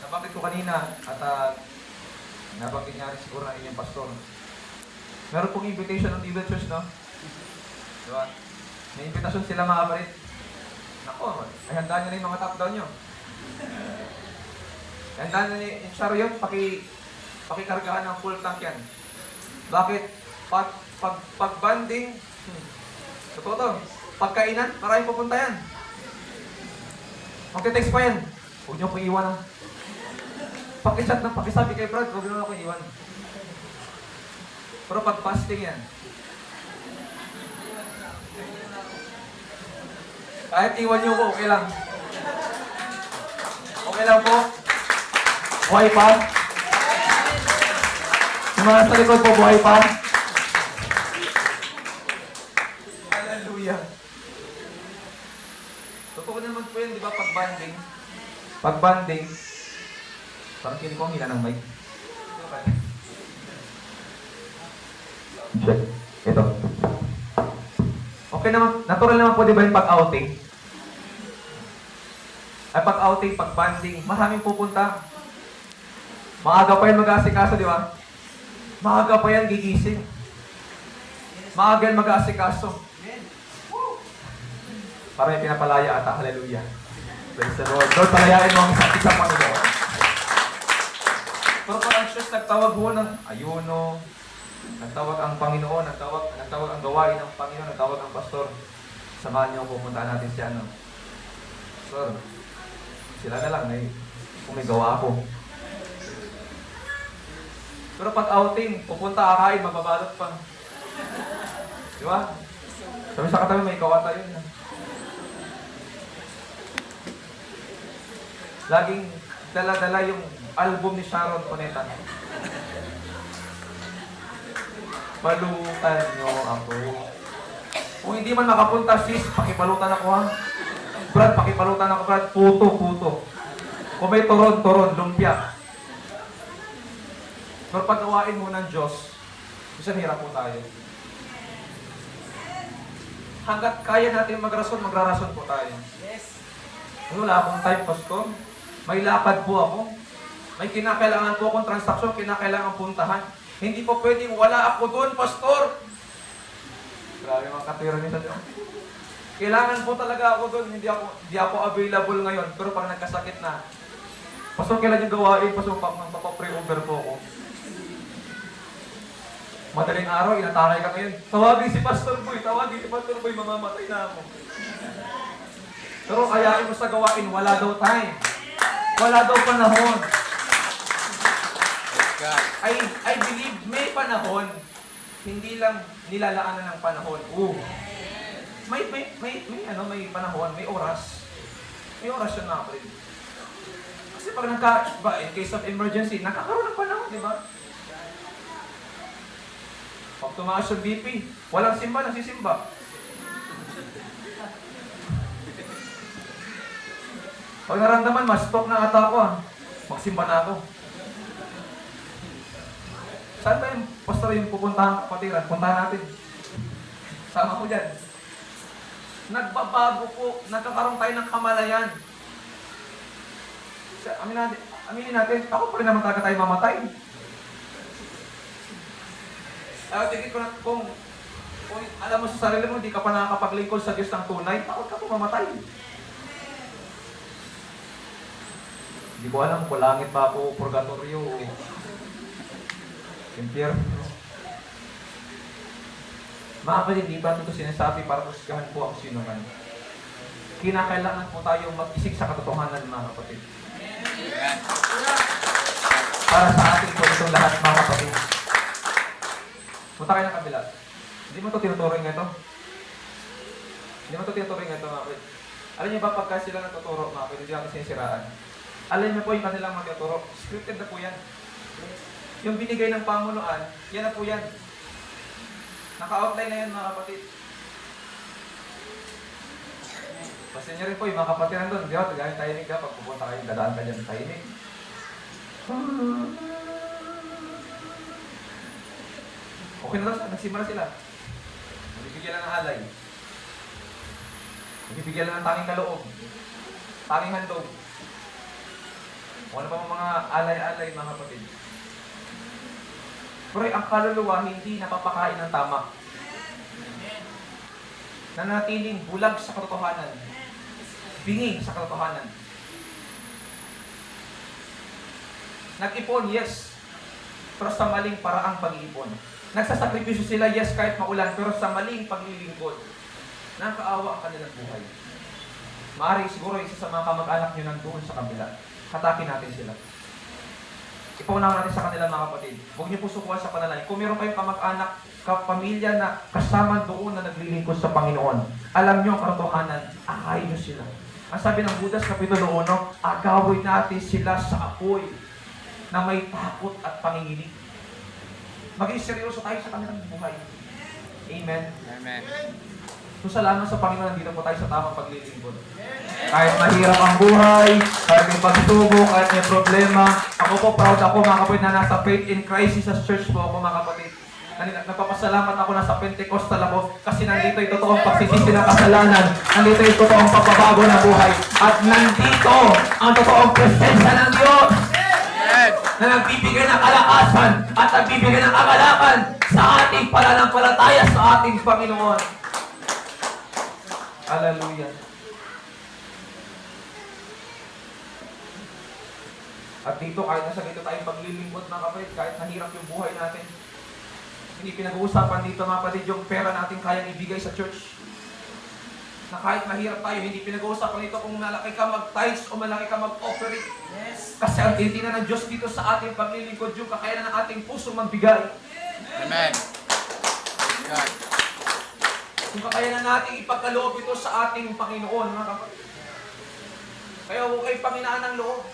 Nabanggit ko kanina at nabanggit niya rin siguro na inyong pastor. Meron pong invitation ng Evil Church, no? Diba? May invitation sila mga kapatid. Nako, ay handaan nyo na yung mga top down nyo. Handaan nyo yung saro yun, pakikargahan ng full tank yan. Bakit? Pag-banding, totoo to, pagkainan, maraming pupunta yan. Magte-text pa yan. Huwag nyo pong iwan, ha? Pakichat ng pakisabi kay Brad, huwag nyo ako iwan. Pero pag fasting yan, kahit iwan nyo ko, okay lang. Okay lang po. Buhay pa. Yung mga sa likod po, buhay pa. Hallelujah. Totoo naman po yun, di ba, pag-banding. Pag-banding, parang kinig ko ang hila ng mic. Check. Ito. Okay naman, natural naman po di ba yung pag-outing? Ay pag-outing, pag-banding, maraming pupunta. Maaga pa yan mag-aasikaso, di ba? Maaga pa yan gigising. Maaga yan mag-aasikaso. Para may pinapalaya ata, hallelujah. Praise the Lord. Lord, palayain mo ang isang Panginoon. Pero pag ang Diyos nagtawag ho ng ayuno, nagtawag ang Panginoon, nagtawag ang gawain ng Panginoon, nagtawag ang pastor. Samahan niyo, pupuntahan natin si ano. Pastor, sila na lang, kung may gawa ako. Pero pag outing, pupunta akain, mababalot pa. Di ba? Sabi sa katabi, may kawata yun. Laging dala-dala yung album ni Sharon Cuneta. Balutan nyo ako. Kung hindi man makapunta, sis, pakipalutan ako, ha? Brad, pakipalutan ako, Brad. Puto. Kung may toron, lumpia. Pero paggawain mo ng Diyos, minsan hirap po tayo. Hanggat kaya natin magrason, magrarason po tayo. Yes. Wala akong time, pastor. May lakad po ako. May kinakailangan po akong transaksyon, kinakailangan puntahan. Hindi po pwedeng wala ako doon, pastor. Grabe mga katira nito. Kailangan po talaga ako doon. Hindi ako available ngayon. Pero pag nagkasakit na, pastor, kailan yung gawain? Pastor, magpapapray over po ako. Madaling araw, inatakay ka ngayon. Tawagin si Pastor Boy, mamamatay na ako. Pero kayain mo sa gawain, wala daw time. Wala daw panahon. I believe may panahon. Hindi lang nilalaanan ng panahon. May panahon, may oras. May oras yun na, friend. Kasi pag in case of emergency, nakakaroon ng panahon, di ba? Pag tumaas yung BP, walang simba, nagsisimba. Pag naramdaman, mas-stalk na ata ako, magsimba na ako. Saan ba yung pastor yung pupuntahan kapatiran? Puntahan natin. Sama ko dyan. Nagbabago po, nagkakaroon tayo ng kamalayan. Aminin natin, ako pa rin naman talaga tayo mamatay. Tingin ko na kung Kung alam mo sa sarili mo, hindi ka pa nakakapaglingkod sa Diyos ng tunay, takot ka pumamatay. Hindi ko alam kung langit pa ako, purgatorio, impyerno. Mga kapatid, di ba ito sinasabi para kusgahan po ang sino man? Kinakailangan po tayong mag-isik sa katotohanan, mga kapatid. Amen. Para sa ating po itong lahat, mga kapatid. Punta kayo ng kabila. Hindi mo ito tinuturing ito? Hindi mo ito tinuturing ito, mga kapatid. Alam niyo ba, pagka sila natuturo, mga kapatid, hindi natin sinisiraan. Alam niyo po yung kanilang magtuturo. Scripted na po yan. Yung binigay ng pamunuan, yan na po yan. Naka-outline na yan, mga kapatid. Basta niyo rin po yung mga kapatid nandun. Di ba? Gano'ng tahimik ka. Pag pupunta kayo, dadaan ka dyan. Tahimik. Okay na lang. Nagsimula sila. Nagbibigyan lang ng alay. Nagbibigyan lang ng tanging kaloob. Tanging handog. O ano pa mga alay-alay, mga kapatid. Pero ang kaluluwa hindi napapakain ng tama. Nanatiling bulag sa katotohanan. Bingi sa katotohanan. Nag-ipon, yes. Pero sa maling paraang pag-iipon. Nagsasakripisyo sila, yes, kahit maulan, pero sa maling paglilingkod. Nakakaawa ang kanilang buhay. Maaari siguro isa sa mga kamag-anak nyo nandoon sa kabila. Hatakin natin sila. Ipaunawa natin sa kanila, mga kapatid. Huwag niyo po sukuhan sa panalangin. Kung meron kayong kamag-anak, kapamilya na kasama doon na naglilingkod sa Panginoon, alam niyo ang katotohanan, akayin niyo sila. Ang sabi ng Judas Kapitulo 1, agawin natin sila sa apoy na may takot at panginginig. Maging seryoso tayo sa kanilang buhay. Amen. Amen. So salamat sa Panginoon, nandito po tayo sa tamang paglilingkod. Kahit mahirap ang buhay, kahit may pagsubok, kahit may problema, ako po proud ako, mga kapatid, na nasa Faith in Crisis sa church po ako, mga kapatid. Nagpapasalamat ako na sa Pentecostal ako kasi nandito yung totoong pagsisisi ng kasalanan, nandito yung totoong pagbabago ng buhay, at nandito ang totoong presensya ng Diyos na nagbibigay ng kalakasan at nagbibigay ng kagalakan sa ating pananampalataya sa ating Panginoon. Hallelujah. At dito, kahit nasa dito tayong paglilingkod, mga kapatid, kahit nahirap yung buhay natin, hindi pinag-uusapan dito, mga kapatid, yung pera natin kayang ibigay sa church. Na kahit mahirap tayo, hindi pinag-uusapan dito kung malaki ka mag-tithes o malaki ka mag-operate. Yes. Kasi ang tinitingnan ng Diyos dito sa ating paglilingkod, yung kakayanan ng ating puso magbigay. Amen. God. Kung kakayanan natin ipagkaloob ito sa ating Panginoon, mga kapatid. Kaya huwag kayo panginaan ng loob.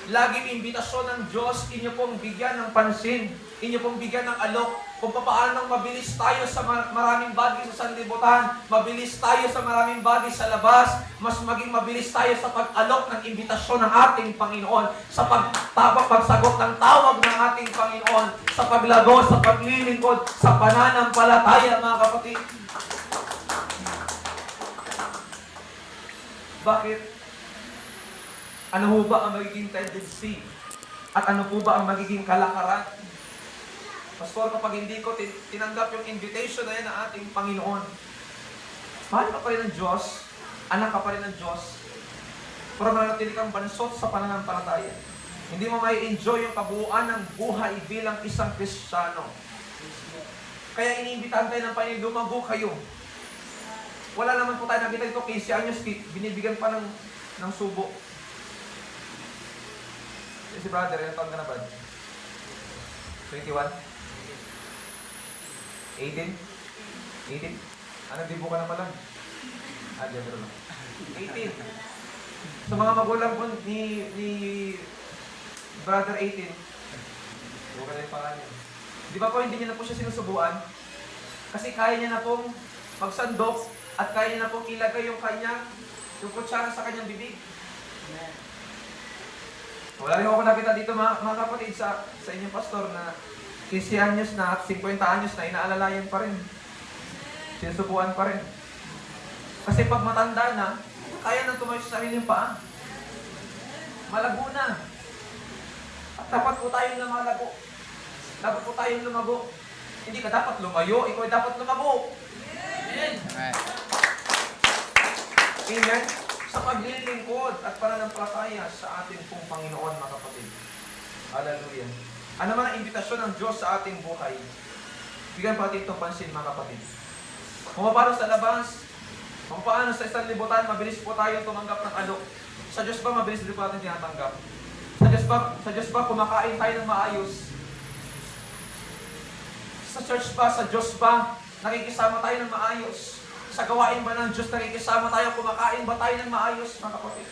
Laging imbitasyon ng Diyos, inyo pong bigyan ng pansin, inyo pong bigyan ng alok, kung paano mabilis tayo sa maraming bagay sa sanlibutan, mabilis tayo sa maraming bagay sa labas, mas maging mabilis tayo sa pag-alok ng imbitasyon ng ating Panginoon, sa pagsagot ng tawag ng ating Panginoon, sa paglago, sa paglilingkod, sa pananampalataya, mga kapatid. Bakit? Ano ho ba ang magiging tendency? At ano po ba ang magiging kalakaran? Pastor, kapag hindi ko tinanggap yung invitation na yan ng ating Panginoon, mahal ka pa rin ng Diyos, anak ka pa rin ng Diyos, pero manatili kang bansot sa pananampalataya. Hindi mo may enjoy yung kabuuan ng buhay bilang isang Kristiyano. Kaya iniimbitahan tayo ng Panginoon, lumago kayo. Wala naman po tayo nakita dito, 15 anyos, binibigyan pa ng subo. Si brother, ilang taon ka na ba? 21? 18? 18? Anong dibo ka na pala? Dito lang. 18. Sa mga magulang po ni brother 18, buka na yung pangalan. Di ba po hindi niya na po siya sinusubuan? Kasi kaya niya na pong magsandok at kaya niya na pong ilagay yung kutsara sa kanyang bibig. Amen. Wala rin ako nakita dito, mga kapatid, sa inyong pastor na 15 anyos na at 50 anyos na inaalalayan pa rin. Sinusubuan pa rin. Kasi pag matanda na, kaya nang tumayo sa sariling paa. Malago na. At dapat po tayong lumalago. Dapat po tayong lumago. Hindi ka dapat lumayo, ikaw ay dapat lumago. Amen. Amen? Sa paglilingkod at pananampalataya sa ating pong Panginoon, mga kapatid. Hallelujah. Ano man ang imbitasyon ng Diyos sa ating buhay, bigyan pa natin itong pansin, mga kapatid. Kung paano sa labas, kung paano sa isang libutan, mabilis po tayong tumanggap ng alok. Sa Diyos ba, mabilis din po natin tinatanggap? Sa Diyos ba, kumakain tayo ng maayos? Sa church ba, sa Diyos ba, nakikisama tayo ng maayos? Sa gawain ba ng Diyos, nakikisama tayo, kumakain ba tayo ng maayos, mga kapatid?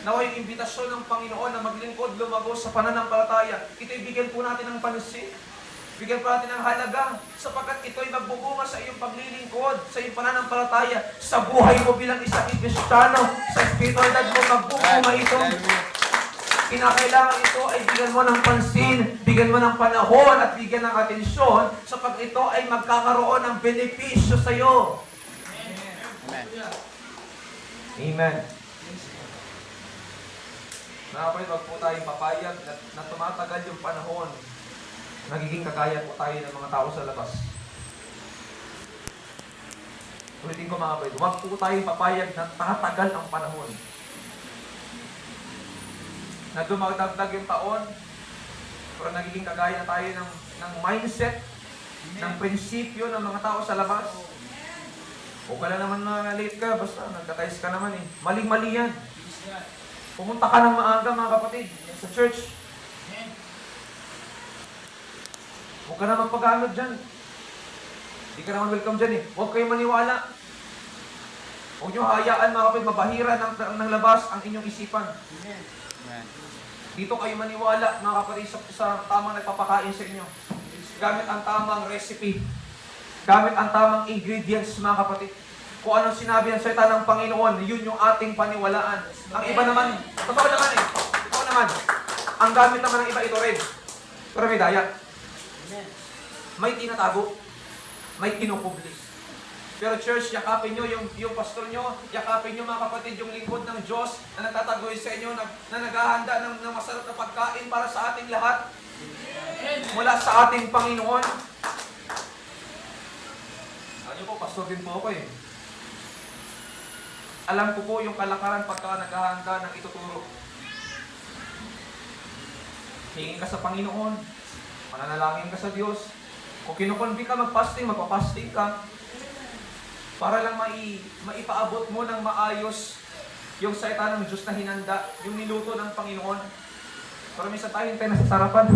Nawa yung imbitasyon ng Panginoon na maglingkod, lumago sa pananampalataya. Ito'y bigyan po natin ng pansin. Bigyan po natin ng halaga sapagkat ito'y magbubunga sa iyong paglilingkod, sa iyong pananampalataya, sa buhay mo bilang isang Kristiyano, sa espiritualidad mo, magbubunga ito. Kinakailangan ito ay bigyan mo ng pansin, bigyan mo ng panahon at bigyan ng atensyon sapagkat ito ay magkakaroon ng benepisyo sa iyo. Amen. Amen. Mga kapatid, wag po tayong papayag na tumatagal yung panahon. Nagiging kagaya po tayo ng mga tao sa labas. Ulitin ko, mga kapatid, wag po tayong papayag na tatagal ang panahon. Na dumadagdag yung taon, pero nagiging kagaya na tayo ng mindset, ng prinsipyo ng mga tao sa labas. O ka lang naman na late ka, basta nagkakais ka naman eh. Maling-mali yan. Pumunta ka ng maaga, mga kapatid, sa church. Huwag ka na magpag-alod dyan. Hindi ka naman welcome dyan eh. Huwag kayong maniwala. Huwag nyo hayaan, mga kapatid, mabahira ng labas ang inyong isipan. Amen. Dito kayo maniwala, mga kapatid, sa tamang nagpapakain sa inyo. Gamit ang tamang recipe. Gamit ang tamang ingredients, mga kapatid. Kung anong sinabi ng salita ng Panginoon, yun yung ating paniwalaan. Ang iba naman, totoo naman eh. Totoo naman. Ang gamit naman ng iba, ito rin. Pero may daya. May tinatago. May kinukublis. Pero church, yakapin nyo yung pastor nyo, yakapin nyo, mga kapatid, yung lingkod ng Diyos na nagtatagoy sa inyo, na naghahanda ng masarap na pagkain para sa ating lahat. Mula sa ating Panginoon. Ano po, pastor din po ako eh. Alam ko po yung kalakaran pagka naghahanda ng ituturo. Hingin ka sa Panginoon, mananalangin ka sa Diyos. Kung kinukonbi ka mag-fasting, magpa-fasting ka. Para lang maipaabot mo ng maayos yung salita ng Diyos na hinanda, yung niluto ng Panginoon. Pero minsan tayo tayo nasa sarapan.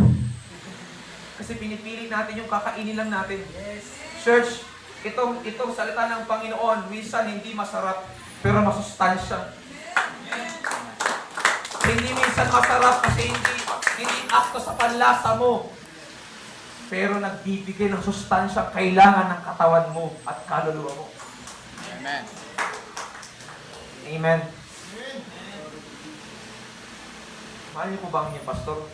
Kasi pinipili natin yung kakainin lang natin. Church, itong salita ng Panginoon, minsan hindi masarap, pero masustansya. Hindi minsan masarap kasi hindi akto sa panlasa mo. Pero nagbibigay ng sustansya kailangan ng katawan mo at kaluluwa mo. Amen. Amen. Mahal niyo po ba ang inyong pastor?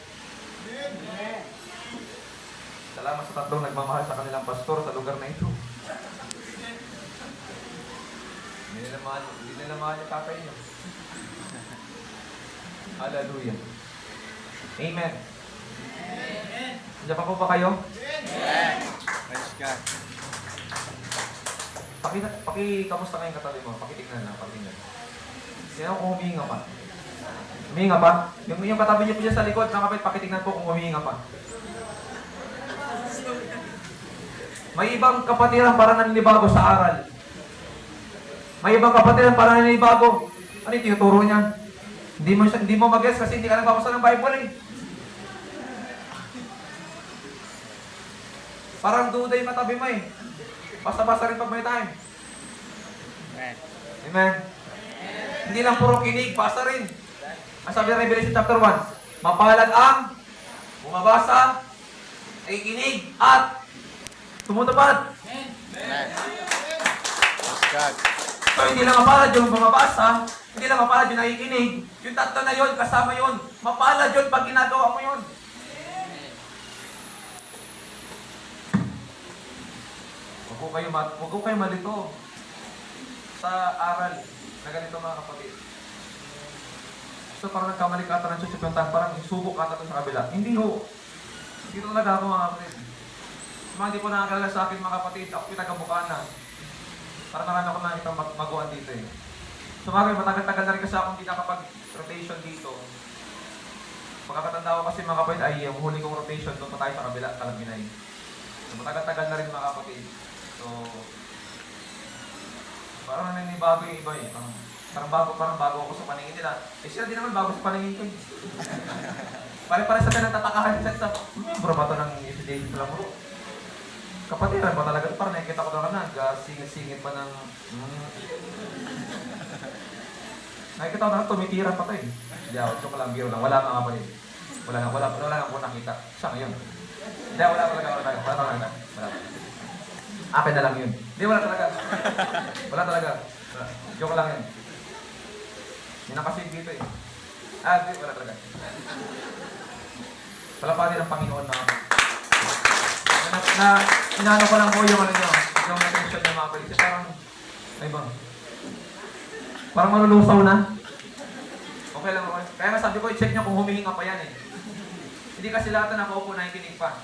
Salamat sa tatlong nagmamahal sa kanilang pastor sa lugar na ito. Hindi nila mahal yung tatay niyo. Hallelujah. Amen. Diyan pa po ba kayo? Amen. Praise God. Kamusta kayong katabi mo? Pakitignan lang, pakitignan. Sino kung humihinga pa? Humihinga pa? Yung katabi niyo po dyan sa likod, nakapit, pakitignan po kung humihinga pa. May ibang kapatiran para naninibago sa aral. May ibang kapatiran para naninibago. Ano yung tinuturo niya? Hindi mo mag-guess kasi hindi ka nagbabasa ng Bible eh. Parang duda yung katabi mo eh. Basta-basta rin pag may time. Amen. Amen. Hindi lang puro kinig, basa rin. Ang sabi ng Revelation chapter 1, mapalad ang bumabasa, nakikinig, at tumutupad. Amen. Praise God. So hindi lang mapalad yung bumabasa, hindi lang mapalad yung nakikinig, yung tatlo na yun, kasama yun. Mapalad yun pag ginagawa mo yun. Huwag ko kayo malito sa aral na ganito, mga kapatid. So parang nagkamali ka ata ng church, parang subok ata sa kabila. Hindi ho. Dito talaga ako, mga kapatid. Sa mga hindi po nakakilala sa akin mga kapatid, ako pinag-Bukana. Para marami ako nakikita maguan dito eh. So mga matagal-tagal na rin kasi akong hindi nakapag-rotation dito. Pagkakatanda ko kasi mga kapatid ay yung huli kong rotation doon pa tayo sa kabila, Kalabinay. So matagal-tagal na rin mga kapatid. So parang naninibago yung iba eh. Parang bago ako sa paningin nila. Eh sila din naman bago sa paningin ko eh. Pare-pare sa pinagtatakahan nila sa bro ba ito ng FDA pala mo? Kapatiran ba talaga? Parang nakikita ko na singit-singit pa ng... Nakikita ko na tumitira pa ito eh. Hindi ako, joke lang, biro lang. Wala mga kapatid. Wala nga po nakita. Siya ngayon. Hindi, wala talaga. Akin na lang yun. Hindi, wala talaga. Joke lang yun. Hindi nakasave dito eh. Hindi, wala talaga. Palapanin ng Panginoon na inaano ko lang po yung ano nyo, yung attention ng mga kapatid. Parang, ay ba? Parang malulusaw na. Okay lang ako. Kaya nga sabi ko, i-check nyo kung humihinga pa yan eh. Hindi kasi lahat na nakaupo na ikinig pa.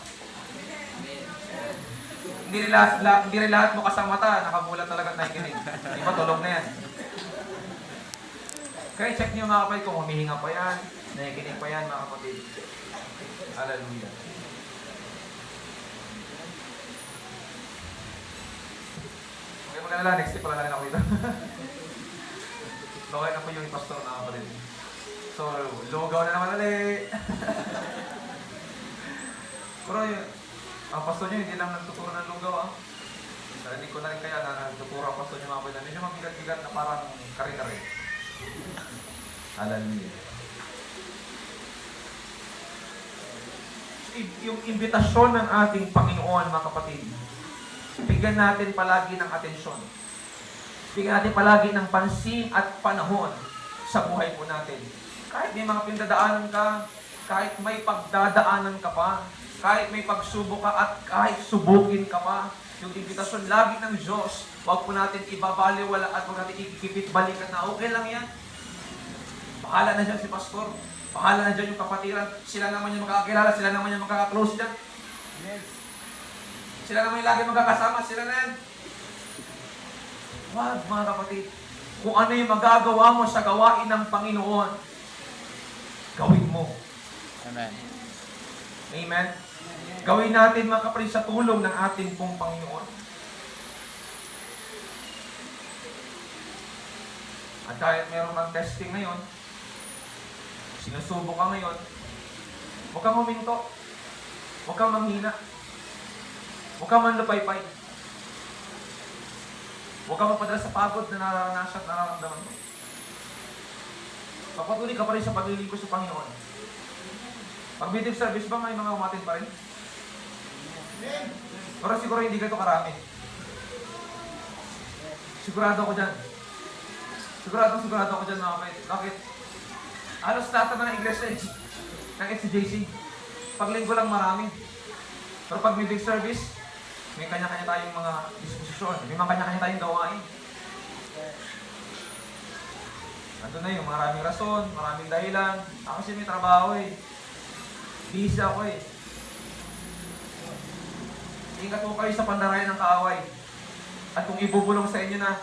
Hindi rin lahat mo kasang mata, nakabulat talaga na ikinig. Di ba, tulog na yan. Kaya check nyo mga kapatid kung humihinga pa yan, nakikinig pa yan mga kapatid. Hallelujah. Okay, maglalala. Next week pala na rin ako dito. Okay na po yung pastor mga kapatid. So, lugaw na naman ulit. Pero yung, ang pastor nyo hindi lang nagtuturo ng lugaw ah. Narinig ko na rin kaya na nagtuturo ang pastor nyo mga kapatid. Medyo mabigat-bigat na parang kare-kare. Hallelujah. Yung imbitasyon ng ating Panginoon, mga kapatid, bigyan natin palagi ng atensyon. Bigyan natin palagi ng pansin at panahon sa buhay po natin. Kahit may mga pindadaanan ka, kahit may pagdadaanan ka pa, kahit may pagsubok ka at kahit subukin ka pa, yung imbitasyon lagi ng Diyos, huwag po natin ibabaliwala at huwag natin ikikipit-balikan na okay lang yan. Bahala na dyan si pastor. Bahala na dyan yung kapatiran. Sila naman yung makakakilala. Sila naman yung makaka-close dyan. Yes. Sila naman yung lagi magkakasama. Sila na yan. Wag mga kapatid. Kung ano yung magagawa mo sa gawain ng Panginoon, gawin mo. Amen. Amen? Gawin natin mga kapatid sa tulong ng ating pong Panginoon. At kahit meron kang testing ngayon, sinusubok ka ngayon, huwag kang huminto, huwag kang manghina, huwag kang manlupaypay, huwag kang mapadala sa pagod na nararanasan at nararamdaman mo. Papatuloy ka pa rin sa paglilingkod sa Panginoon. Pag midweek service ba, may mga umatin pa rin? Pero siguro hindi ganito karami. Sigurado ako dyan. Sigurado ako dyan mga kapatid. Bakit? Halos lahat naman ng iglesia ng FCJC. Paglinggo lang marami. Pero pag midweek service, may kanya-kanya tayong mga disposisyon. May mga kanya-kanya tayong gawain. Nandun na yung maraming rason, maraming dahilan. Ako kasi may trabaho eh. Busy ako eh. Ingat po kayo sa pandarayan ng kaaway. At kung ibubulong sa inyo na,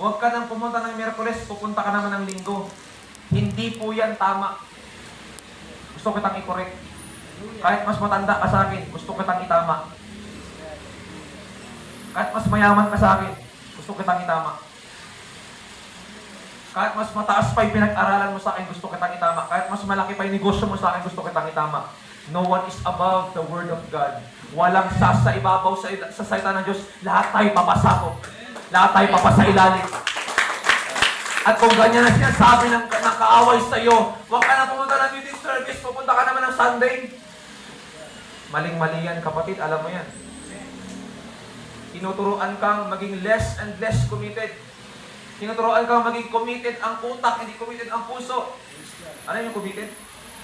huwag ka nang pumunta ng Miyerkules, pupunta ka naman ng Linggo. Hindi po yan tama. Gusto kitang i-correct. Kahit mas matanda ka sa akin, gusto kitang itama. Kahit mas mayaman ka sa akin, gusto kitang itama. Kahit mas mataas pa yung pinag-aralan mo sa akin, gusto kitang itama. Kahit mas malaki pa yung negosyo mo sa akin, gusto kitang itama. No one is above the Word of God. Walang sa ibabaw sa salita ng Diyos. Lahat tayo papasakop. Lahat tayo papasailalim. At kung ganyan na sinasabi ng kaaway sa iyo, huwag ka na pumunta ng meeting service, pupunta ka naman ng Sunday. Maling-mali yan, kapatid, alam mo yan. Tinuturuan kang maging less and less committed. Tinuturuan kang maging committed ang utak, hindi committed ang puso. Ano yung committed?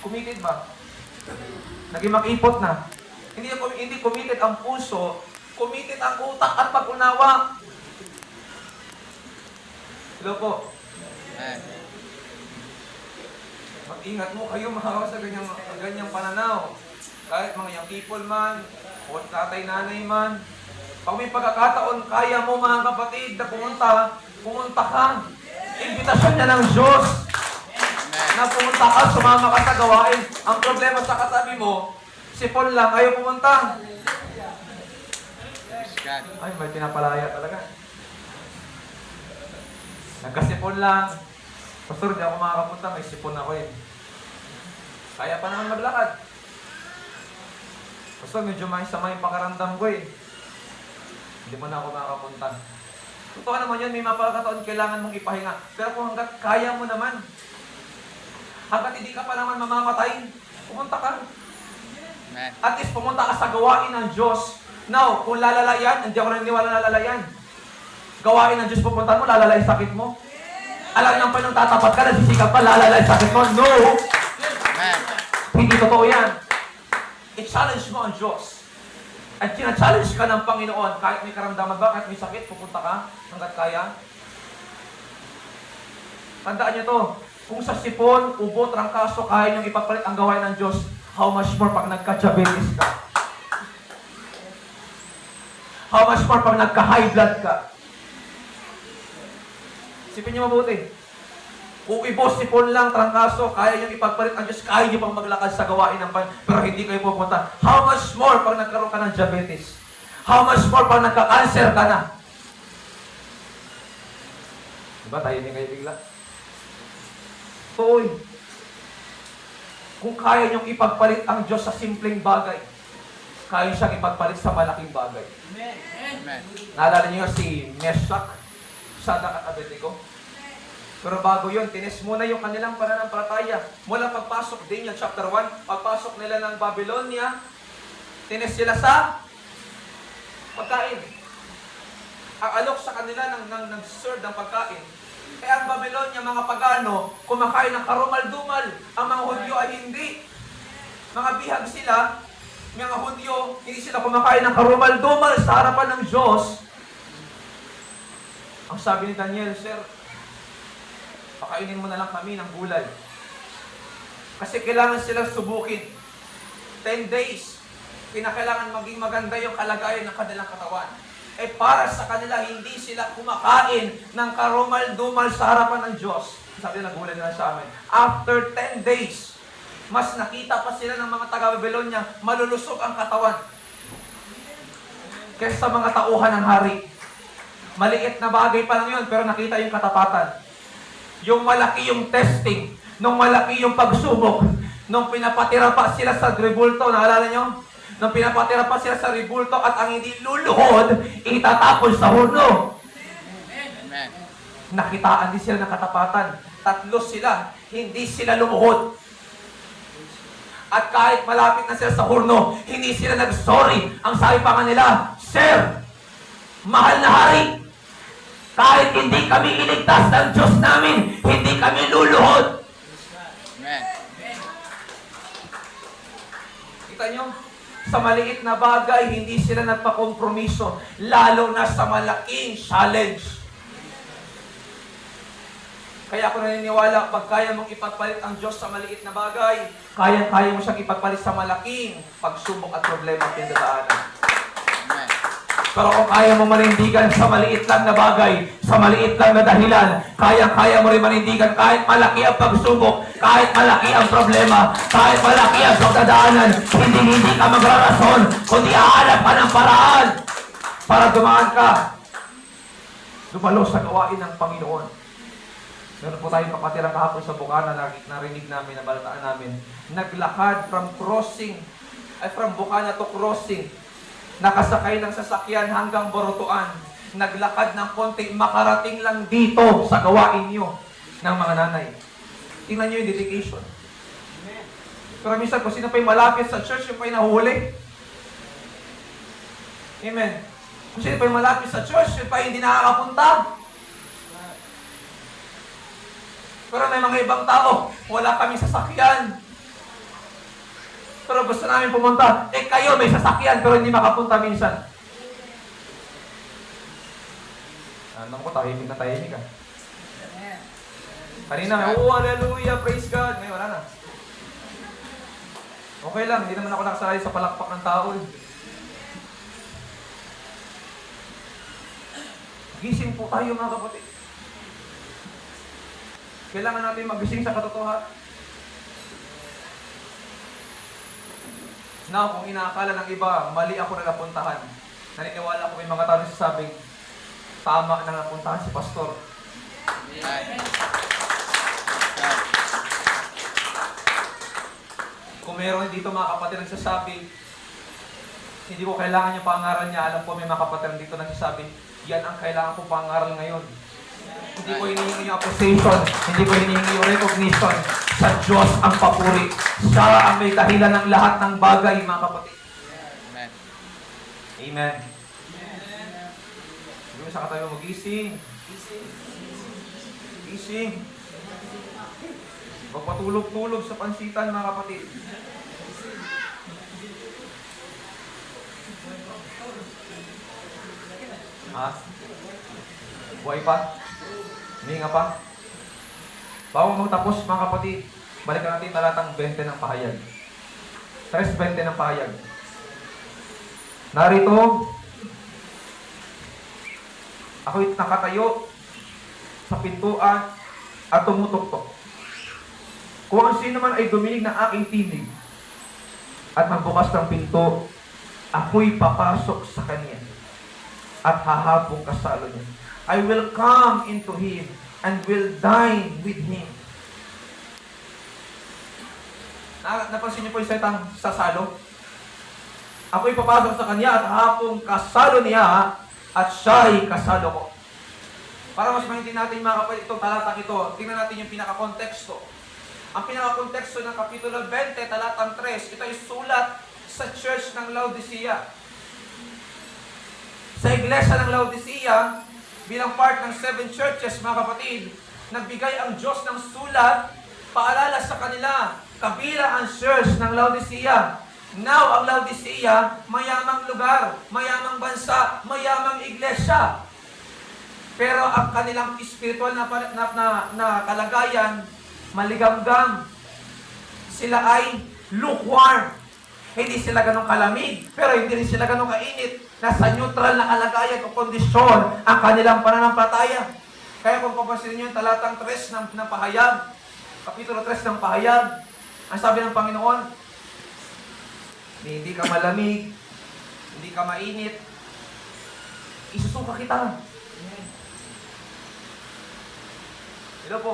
Committed ba? Naging makipot na. Hindi committed ang puso, committed ang utak at pag-unawa. Hello po. Mag-ingat mo kayo mga sa ganyang pananaw. Kahit mga young people man, o tatay, nanay man. Pag may pagkakataon, kaya mo mga kapatid na pumunta ka. Imbitasyon niya ng Diyos na pumunta ka, sumama ka sa gawain. Ang problema sa katabi mo, sipon lang, ayaw pumunta. Praise God. Ay, may pinapalaya talaga. Nagkasipon lang. Pastor, di ako makakapunta, may sipon ako eh. Kaya pa naman maglakad. Pastor, medyo may sama yung pakaramdam ko eh. Hindi mo na ako makakapunta. Totoo naman yun, may mapagkataon kailangan mong ipahinga. Pero kung hanggat kaya mo naman, hanggat hindi ka pa naman mamamatay, pumunta ka. Amen. At least pumunta ka sa gawain ng Diyos. Now, kung lalala yan, hindi ako naniniwala na lalala yan. Gawain ng Diyos pupunta mo, lalala yung sakit mo. Alam lang pa nung tatapat ka, nasisikap pa, lalala yung sakit mo. No! Amen. Hindi totoo yan. I-challenge mo ang Diyos. At kina-challenge ka ng Panginoon, kahit may karamdaman ba, kahit may sakit, pupunta ka hanggat kaya. Tandaan niyo to, kung sa sipon, ubo, trangkaso, kaya niyong ipapalit ang gawain ng Diyos, how much more pag nagka-diabetes ka? How much more pag nagka-high blood ka? Isipin niyo mabuti. Kung ibo, sipon lang, trangkaso, kaya niyong ipagpalit ang Diyos, kaya niyo pang maglakad sa gawain ng Panginoon, pero hindi kayo pupunta. How much more pag nagkaroon ka ng diabetes? How much more pag nagka-cancer ka na? Diba, tayo hindi kayo bigla? Toy. Kung kaya niyong ipagpalit ang Diyos sa simpleng bagay, kaya siyang ipagpalit sa malaking bagay. Amen. Naalala niyo si Meshach, Shadrach at Abednego? Pero bago yun, tinis muna yung kanilang pananampalataya. Mula pagpasok din yung chapter 1, pagpasok nila ng Babylonia, tinis sila sa pagkain. Ang alok sa kanila ng serve ng pagkain. Kaya ang Babylonia, mga pagano, kumakain ng karumal-dumal. Ang mga Hudyo ay hindi. Mga bihag sila, mga Hudyo, hindi sila kumakain ng karumal-dumal sa harapan ng Diyos. Ang sabi ni Daniel, Sir, pakainin mo na lang kami ng gulay. Kasi kailangan silang subukin. 10 days, kinakailangan maging maganda yung kalagayan ng kanilang katawan. Eh para sa kanila, hindi sila kumakain ng karumal-dumal sa harapan ng Diyos. Sabi nila, gulay nila sa amin. After 10 days, mas nakita pa sila ng mga taga-Babylonia, malulusog ang katawan. Kaysa sa mga tauhan ng hari. Maliit na bagay pa lang yun, pero nakita yung katapatan. Yung malaki yung testing, nung malaki yung pagsubok, nung pinapatira pa sila sa rebulto, naalala nyo? Nung pinapatira pa sila sa rebulto at ang hindi luluhod, itatapon sa horno. Amen. Nakitaan din sila ng katapatan. 3 sila, hindi sila lumuhod. At kahit malapit na sila sa horno, hindi sila nag-sorry. Ang sabi pa kanila, Sir, mahal na hari, kahit hindi kami iligtas ng Diyos namin, hindi kami luluhod. Amen. Kita nyo? Sa maliit na bagay, hindi sila nagpakompromiso. Lalo na sa malaking challenge. Kaya ako naniniwala, pag kaya mong ipagpalit ang Diyos sa maliit na bagay, kaya mo siyang ipagpalit sa malaking pagsubok at problema at pinagdadaanan. Amen. Pero kung kaya mo manindigan sa maliit lang na bagay, sa maliit lang na dahilan, kaya mo rin manindigan kahit malaki ang pagsubok, kahit malaki ang problema, kahit malaki ang pagdadaanan, hindi ka magrarason, kundi hahanap ka ng paraan para dumaan ka. Dumalo sa gawain ng Panginoon. Meron po tayong kapatirang kahapon sa Bukana, narinig namin, nabalitaan namin. Naglakad from Bukana to crossing. Nakasakay ng sasakyan hanggang Borotoan. Naglakad ng konti, makarating lang dito sa gawain nyo ng mga nanay. Tingnan nyo yung dedication. Pero minsan, kung sino pa yung malapit sa church, yung pa yung nahuhuli. Amen. Kung sino pa yung malapit sa church, yung pa yung hindi nakakapunta. Pero may mga ibang tao, wala kaming sasakyan. Pero gusto namin pumunta. Eh kayo may sasakyan, pero hindi makapunta minsan. Alam ko, tahimik na tahimik ah. Kanina, oh, hallelujah, praise God. Ngayon, wala na. Okay lang, hindi naman ako nakasalay sa palakpak ng tao eh. Gising po tayo mga kapatid. Kailangan natin magising sa katotohanan. Now, kung inaakala ng iba, mali ako na napuntahan. Naniniwala ko may mga tao na sasabing, tama na napuntahan si Pastor. Amen. Kung meron dito mga kapatid nagsasabi, hindi ko kailangan yung pangaral niya. Alam ko may mga kapatid dito nagsasabi, yan ang kailangan ko pangaral ngayon. Hindi ko hinihingi yung appreciation, hindi ko hinihingi yung recognition. Sa Diyos ang papuri. Siya ang may dahilan ng lahat ng bagay, mga kapatid. Amen. Amen. Sabi sa katabi mo, gising. Gising. Magpatulog-tulog sa pansitan, mga kapatid. Ha? Buhay pa? Hininga pa? Bago magtapos, mga kapatid, balikan natin talatang 20 ng pahayag. 3:20 ng pahayag. Narito, ako'y nakatayo sa pintuan at tumutuktok. Kung ang sino man ay duminig ng aking tinig at magbukas ng pinto, ako'y papasok sa kanya at hahabong kasalo niya. I will come into him and will dine with him. Napansin niyo po yung salitang sasalo? Ako'y papasok sa kanya at hapong kasalo niya at siya'y kasalo ko. Para mas maintindihan natin mga kapatid itong talatang ito, tingnan natin yung pinaka-konteksto. Ang pinaka-konteksto ng Kapitulo 20, talatang 3, ito ay sulat sa church ng Laodicea. Sa iglesia ng Laodicea, bilang part ng 7 churches, mga kapatid, nagbigay ang Diyos ng sulat, paalala sa kanila, kabilang ang church ng Laodicea. Now, ang Laodicea, mayamang lugar, mayamang bansa, mayamang iglesia. Pero ang kanilang spiritual na kalagayan, maligamgam. Sila ay lukewarm. Hindi sila ganong kalamig, pero hindi rin sila ganong kainit. Nasa neutral na kalagayan o kondisyon ang kanilang pananampalataya. Kaya kung papansin niyo yung talatang 3 ng pahayag, Kapitulo 3 ng pahayag, ang sabi ng Panginoon, hindi ka malamig, hindi ka mainit, isusuka kita. Hello po.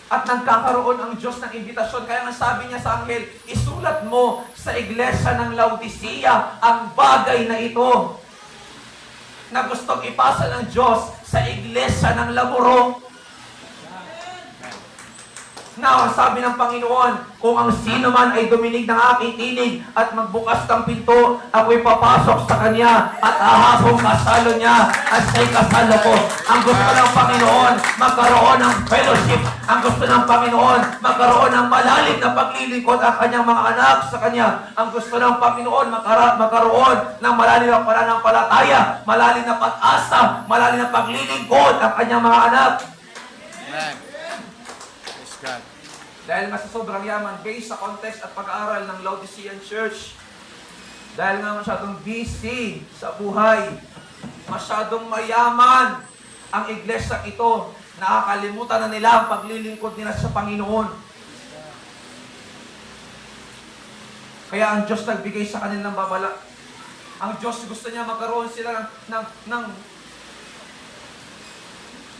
At nagkakaroon ang Diyos ng imbitasyon. Kaya nga sabi niya sa anghel, isulat mo sa iglesia ng Laodicea ang bagay na ito na gustong ipasa ng Diyos sa iglesia ng Laburo. Now, sabi ng Panginoon, kung ang sino man ay duminig ng aking tinig at magbukas ng pinto, ako'y papasok sa kanya at ahapong kasalo niya at siya'y kasalo ko. Ang gusto ng Panginoon, magkaroon ng fellowship. Ang gusto ng Panginoon, magkaroon ng malalim na paglilingkod ang kanyang mga anak sa kanya. Ang gusto ng Panginoon, magkaroon ng malalim na pananampalataya, malalim na pag-asa, malalim na paglilingkod ang kanyang mga anak. Amen. God. Dahil nga sa sobrang yaman, based sa context at pag-aaral ng Laodicean Church, dahil nga masyadong busy sa buhay, masyadong mayaman ang iglesia ito, nakakalimutan na nila ang paglilingkod nila sa Panginoon. Kaya ang Diyos nagbigay sa kanilang babala. Ang Diyos gusto niya magkaroon sila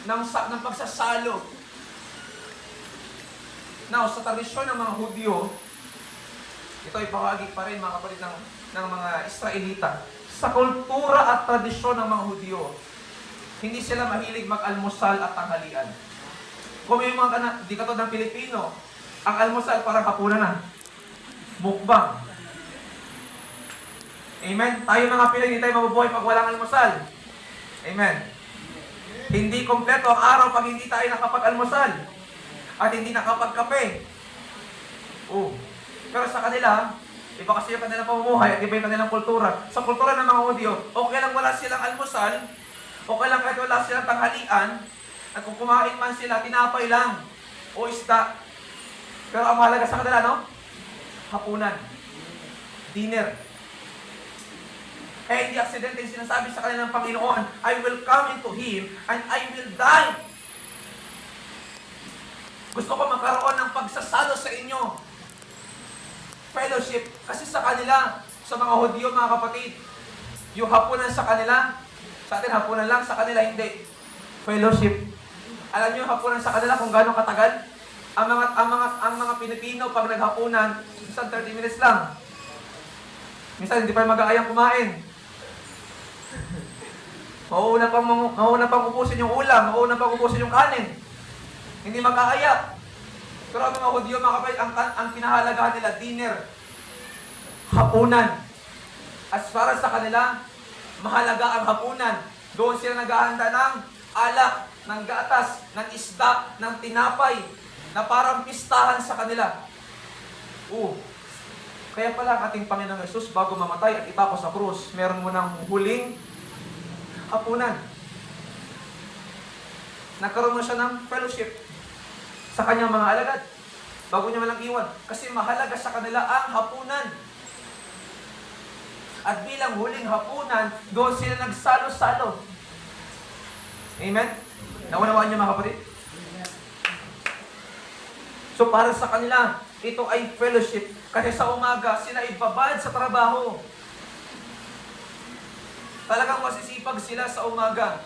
ng pagsasalo. Now, sa tradisyon ng mga Hudyo, ito ay bahagi pa rin mga kapatid ng mga Israelita. Sa kultura at tradisyon ng mga Hudyo, hindi sila mahilig mag-almusal at tanghalian. Kung may mga di katulad ng Pilipino, ang almusal parang hapunan na. Mukbang. Amen? Tayo mga Pinoy, hindi tayo mabubuhay pag walang almusal. Amen? Hindi kompleto ang araw pag hindi tayo nakapag-almusal at hindi nakapagkape. Pero sa kanila, iba kasi yung kanilang pamumuhay at iba yung kanilang kultura. Sa kultura ng mga Hudyo, okay lang wala silang almusal, okay lang kahit wala silang tanghalian, at kung kumain man sila, tinapay lang o isda. Pero ang mahalaga sa kanila, no? Hapunan. Dinner. Eh, hindi aksidente yung sinasabi sa kanila ng Panginoon, I will come into Him and I will die. Gusto ko magkaroon ng pagsasalo sa inyo. Fellowship. Kasi sa kanila, sa mga Hudyo, mga kapatid, yung hapunan sa kanila, sa atin hapunan lang, sa kanila hindi. Fellowship. Alam niyo yung hapunan sa kanila kung gaano katagal? Ang mga Pilipino pag naghapunan, minsan 30 minutes lang. Minsan hindi pa mag-aayang kumain. Mauuna pang ubusin yung ulam, mauuna pang ubusin yung kanin. Hindi mag-aaya. Pero ang mga Hudyo, mga kapatid, ang kinahalagahan nila, dinner, hapunan. As para sa kanila, mahalaga ang hapunan. Doon sila naghahanda ng alak, ng gatas, ng isda, ng tinapay, na parang pistahan sa kanila. Kaya pala ang ating Panginoong Yesus, bago mamatay at itapos sa krus, meron mo ng huling hapunan. Nagkaroon mo siya ng fellowship sa kanyang mga alagad. Bago niya malang iwan. Kasi mahalaga sa kanila ang hapunan. At bilang huling hapunan, doon sila nagsalo-salo. Amen? Naunawaan niyo mga kapatid? So para sa kanila, ito ay fellowship. Kasi sa umaga, sila ibabad sa trabaho. Talagang masisipag sila sa umaga.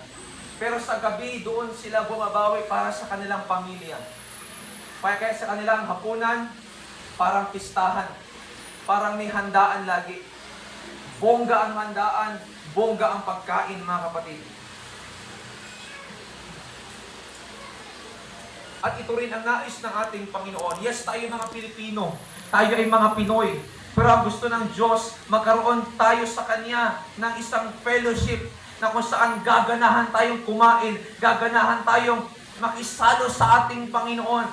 Pero sa gabi, doon sila bumabawi para sa kanilang pamilya. Kaya sa kanilang hapunan, parang pistahan. Parang may handaan lagi. Bongga ang handaan, bongga ang pagkain, mga kapatid. At ito rin ang nais ng ating Panginoon. Yes, tayo mga Pilipino. Tayo ay mga Pinoy. Pero ang gusto ng Diyos, magkaroon tayo sa Kanya ng isang fellowship na kung saan gaganahan tayong kumain, gaganahan tayong makisalo sa ating Panginoon.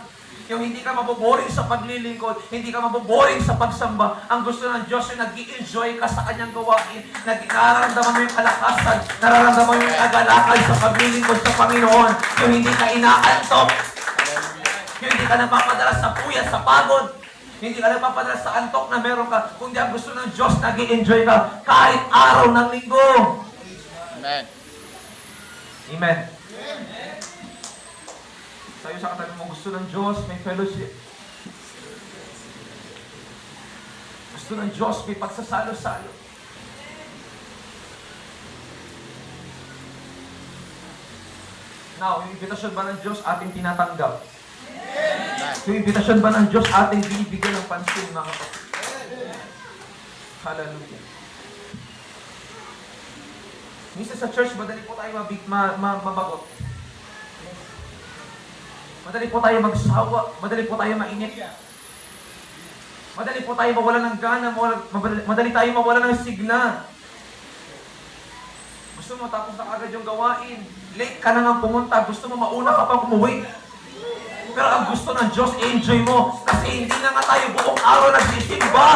Yung hindi ka maboboring sa paglilingkod, hindi ka maboboring sa pagsamba. Ang gusto ng Diyos yung nag-i-enjoy ka sa Kanyang gawain, nararamdaman mo yung kalakasan, nararamdaman mo yung agalakal sa paglilingkod sa Panginoon. Yung hindi ka inaantok, yung hindi ka napapadala sa puyat, sa pagod, hindi ka napapadala sa antok na meron ka, kundi ang gusto ng Diyos, nag-i-enjoy ka kahit araw ng linggo. Amen. Amen. Sayo sa katabi mo, gusto ng Diyos, may fellowship. Gusto ng Diyos, may pagsasalo-salo. Now, yung invitation ba ng Diyos ating tinatanggap? Yung invitation ba ng Diyos ating binibigyan ng pansin, mga kapatid? Hallelujah. Minsan sa church, madali po tayo mabagot. Madali po tayo magsawa. Madali po tayo mainit. Madali po tayo mawala ng gana. Madali tayo mawala ng signa. Gusto mo tapos na agad yung gawain. Late ka na nga pumunta. Gusto mo mauna ka pang umuwi. Pero ang gusto ng Diyos, enjoy mo. Kasi hindi na nga tayo buong araw nagsisimba.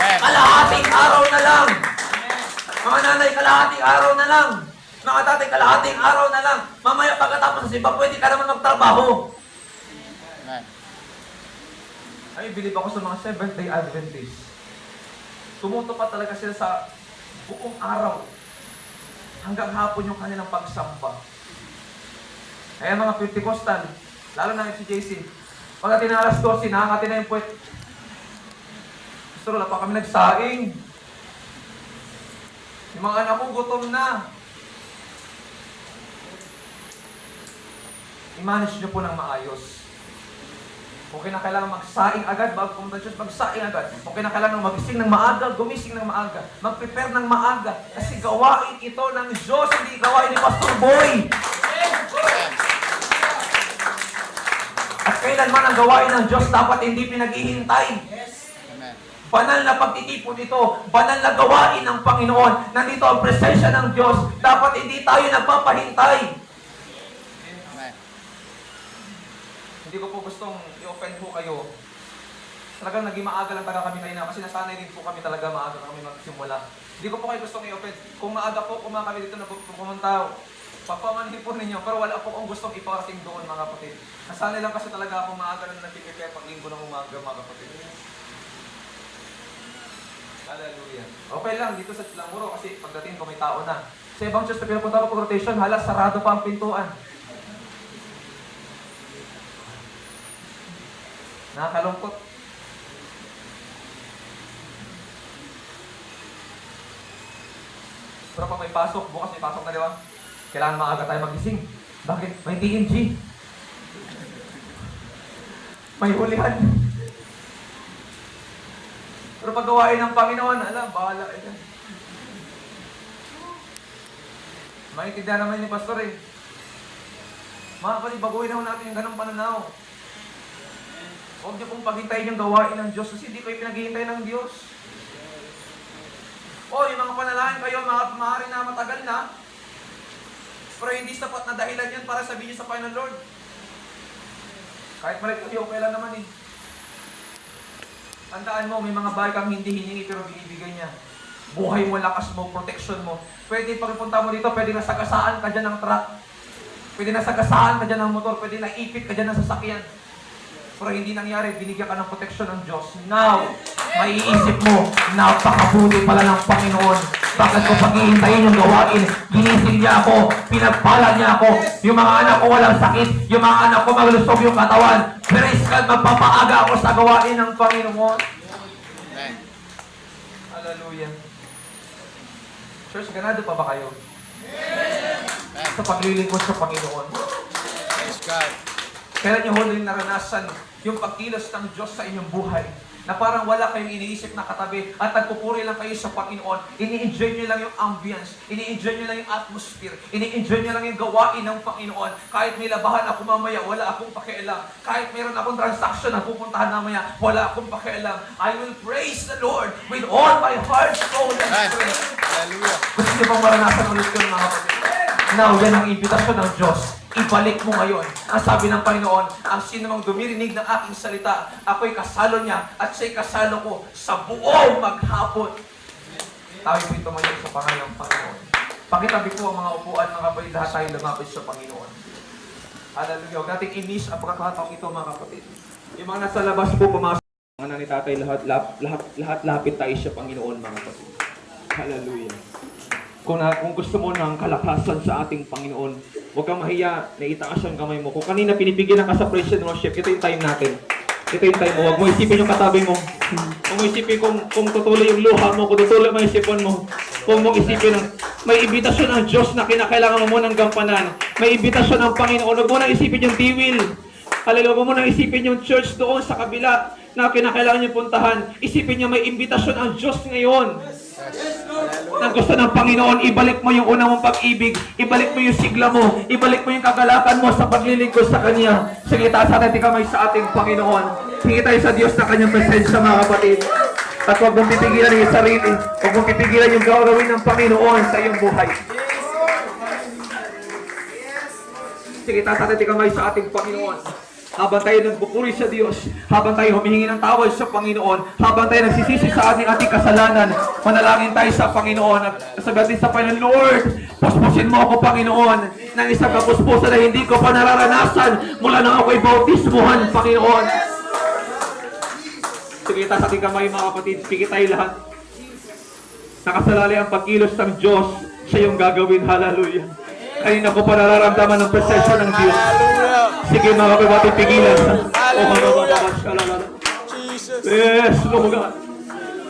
Kalahating araw na lang. Mga nanay, kalahating araw na lang. Mga tatay, kalahating araw na lang. Mamaya pagkatapos ng simba, pwede ka naman magtrabaho. Amen. Ay, bilib ako sa mga Seventh-day Adventists. Tumutupad talaga sila sa buong araw. Hanggang hapon yung kanilang pagsamba. Kaya mga Pentecostal, lalo na si JC, pagdating na alas 12, nakakati na yung puwet. Gusto wala pa kami nagsaing. Yung mga anak ko gutom na. I-manage nyo po ng maayos. Kung kinakailangan magsaing agad, bago pumunta Diyos, magsaing agad. Kung kinakailangan magising ng maaga, gumising ng maaga. Mag-prepare ng maaga. Kasi gawain ito ng Diyos, hindi gawain ni Pastor Boy. At kailanman ang gawain ng Diyos, dapat hindi pinaghihintay. Amen. Banal na pagtitipon ito, banal na gawain ng Panginoon. Nandito ang presensya ng Diyos. Dapat hindi tayo nagpapahintay. Hindi ko po gustong i-offend po kayo. Talagang naging maaga lang talaga kami kanina kasi nasanay din po kami talaga maaga kami magsimula. Hindi ko po kayo gustong i-offend. Kung maaga po kami dito na pumunta, papamanhin po ninyo. Pero wala po akong gustong iparating doon, mga kapatid. Nasanay lang kasi talaga ako maaga na nag-prepare pag linggo ng umaga, mga kapatid. Hallelujah. Okay lang, dito sa Lamuro kasi pagdating ko may tao na. Sa ibang church na pinapunta ko pag rotation, halos sarado pa ang pintuan. Nakakalungkot. Pero pag may pasok, bukas may pasok na, di ba? Kailangan maaga tayo magising. Bakit? May TNG. May hulihan. Pero pag gawain ng Panginoon, alam, bahala ka dyan. Maintindihan naman ni Pastor eh. Mga kapatid, baguhin na natin yung ganong pananaw. Huwag niyo pong paghintayin yung gawain ng Diyos kasi hindi kayo pinaghihintay ng Diyos. O, yung mga panalangin kayo, maaari na matagal na, pero hindi sapat na dahilan yan para sabihin niyo sa Panginoon Lord. Kahit maliit kayo, okay lang naman eh. Tandaan mo, may mga bagay kang hindi hiningi pero binibigay niya. Buhay mo, lakas mo, protection mo. Pwede pagpunta mo dito, pwede nasagasaan ka dyan ng truck. Pwede nasagasaan ka dyan ng motor, pwede naipit ka dyan ng sasakyan. Pero hindi nangyari, binigyan ka ng protection ng Diyos. Now, maiisip mo, napakabuti pala ng Panginoon. Bakit ko paghihintayin yung gawain? Ginising niya ako, pinagpala niya ako. Yung mga anak ko walang sakit, yung mga anak ko maglusog yung katawan. Praise God, magpapaaga ako sa gawain ng Panginoon. Amen. Hallelujah. Church, ganado pa ba kayo? Amen. Sa paglilingkod sa Panginoon. Praise God. Kailan niyo huling naranasan yung pagkilos ng Diyos sa inyong buhay? Na parang wala kayong iniisip na katabi at nagpupuri lang kayo sa Panginoon. Ini-enjoy niyo lang yung ambience. Ini-enjoy niyo lang yung atmosphere. Ini-enjoy niyo lang yung gawain ng Panginoon. Kahit may labahan ako mamaya, wala akong pakialam. Kahit mayroon akong transaction na pupuntahan mamaya, wala akong pakialam. I will praise the Lord with all my heart, soul, and Amen. strength. Hallelujah. Gusto niyo bang maranasan ulit yun, mga kapatid? Now, yan ang imbitasyon ng Diyos. Ibalik mo ngayon. Ang sabi ng Panginoon, ang sino mang dumirinig ng aking salita, ako'y kasalo niya at siya'y kasalo ko sa buong maghapon. Tayo po'y tumayo sa pangalan ng Panginoon. Pakitabi po ang mga upuan, mga kapatid, lahat tayo lumapit sa Panginoon. Hallelujah. Huwag natin i-miss ang pagkakataong ito, mga kapatid. Yung mga nasa labas po, pumasok. Mga ni tatay, lahat lapit tayo sa Panginoon, mga kapatid. Hallelujah. Kung gusto mo ng kalakasan sa ating Panginoon, huwag kang mahiya na itaas ang kamay mo. Kung kanina pinipigil ka sa praise and worship, ito yung time natin. Ito yung time mo. Huwag mo isipin yung katabi mo. Huwag mo isipin kung tutuloy yung luha mo, kung tutuloy mo yung isipon mo. Huwag mo isipin may imbitasyon ng Diyos na kinakailangan mo ng gampanan. May imbitasyon ng Panginoon. Huwag mo nang isipin yung tiwil. Hallelujah. Huwag mo nang isipin yung church doon sa kabila na kinakailangan niyo puntahan. Isipin niya may imbitasyon ang Diyos ngayon. Na gusto ng Panginoon, ibalik mo yung una mong pag-ibig, ibalik mo yung sigla mo, ibalik mo yung kagalakan mo sa paglilingkod sa Kanya. Sige, taas natin kamay sa ating Panginoon. Hingi tayo sa Diyos na Kanyang presensya, mga kapatid. At huwag mong pipigilan yung sarili. Huwag mong pipigilan yung gagawin ng Panginoon sa iyong buhay. Sige, taas natin kamay sa ating Panginoon. Habang tayo nagbukuri sa Diyos, habang tayo humihingi ng tawad sa Panginoon, habang tayo nagsisisi sa ating kasalanan, manalangin tayo sa Panginoon at sabihin sa Panginoon, Lord, puspusin mo ako, Panginoon, ng isang kapuspusan na hindi ko pa nararanasan mula nang ako'y bautismuhan, Panginoon. Sige, taas ating kamay, mga kapatid, pigit tayo lahat. Nakasalalay ang pagkilos ng Diyos sa iyong gagawin, hallelujah. Kanina ko pa nararamdaman ng presensya ng Diyos. Sige, mga kapatid, pigilan. Jesus. Yes, Lord God.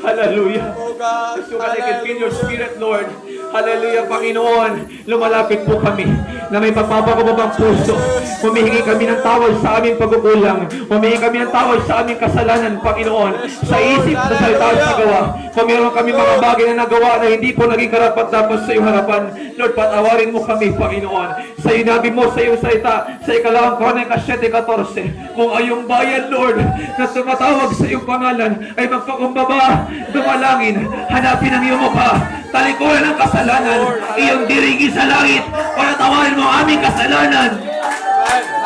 Hallelujah. Oh God. So God, I can feel your spirit, Lord. Hallelujah, Panginoon. Lumalapit po kami na may pagpapakababang puso. Humihingi kami ng tawad sa aming pagkukulang. Humihingi kami ng tawad sa aming kasalanan, Panginoon. Sa isip, sa salita at sa gawa. Kung meron kami mga bagay na nagawa na hindi po naging karapat-dapat sa iyong harapan, Lord, patawarin mo kami, Panginoon. Sa inabi mo, sa iyong salita, sa ikalawang Kronika 7:14, kung ayong bayan, Lord, na tumatawag sa iyong pangalan, ay magpakumbaba, dumalangin, hanapin ang iyong mukha, talikuran ng kasalanan, iyong dirigi sa langit, patawarin mo ang aming kasalanan.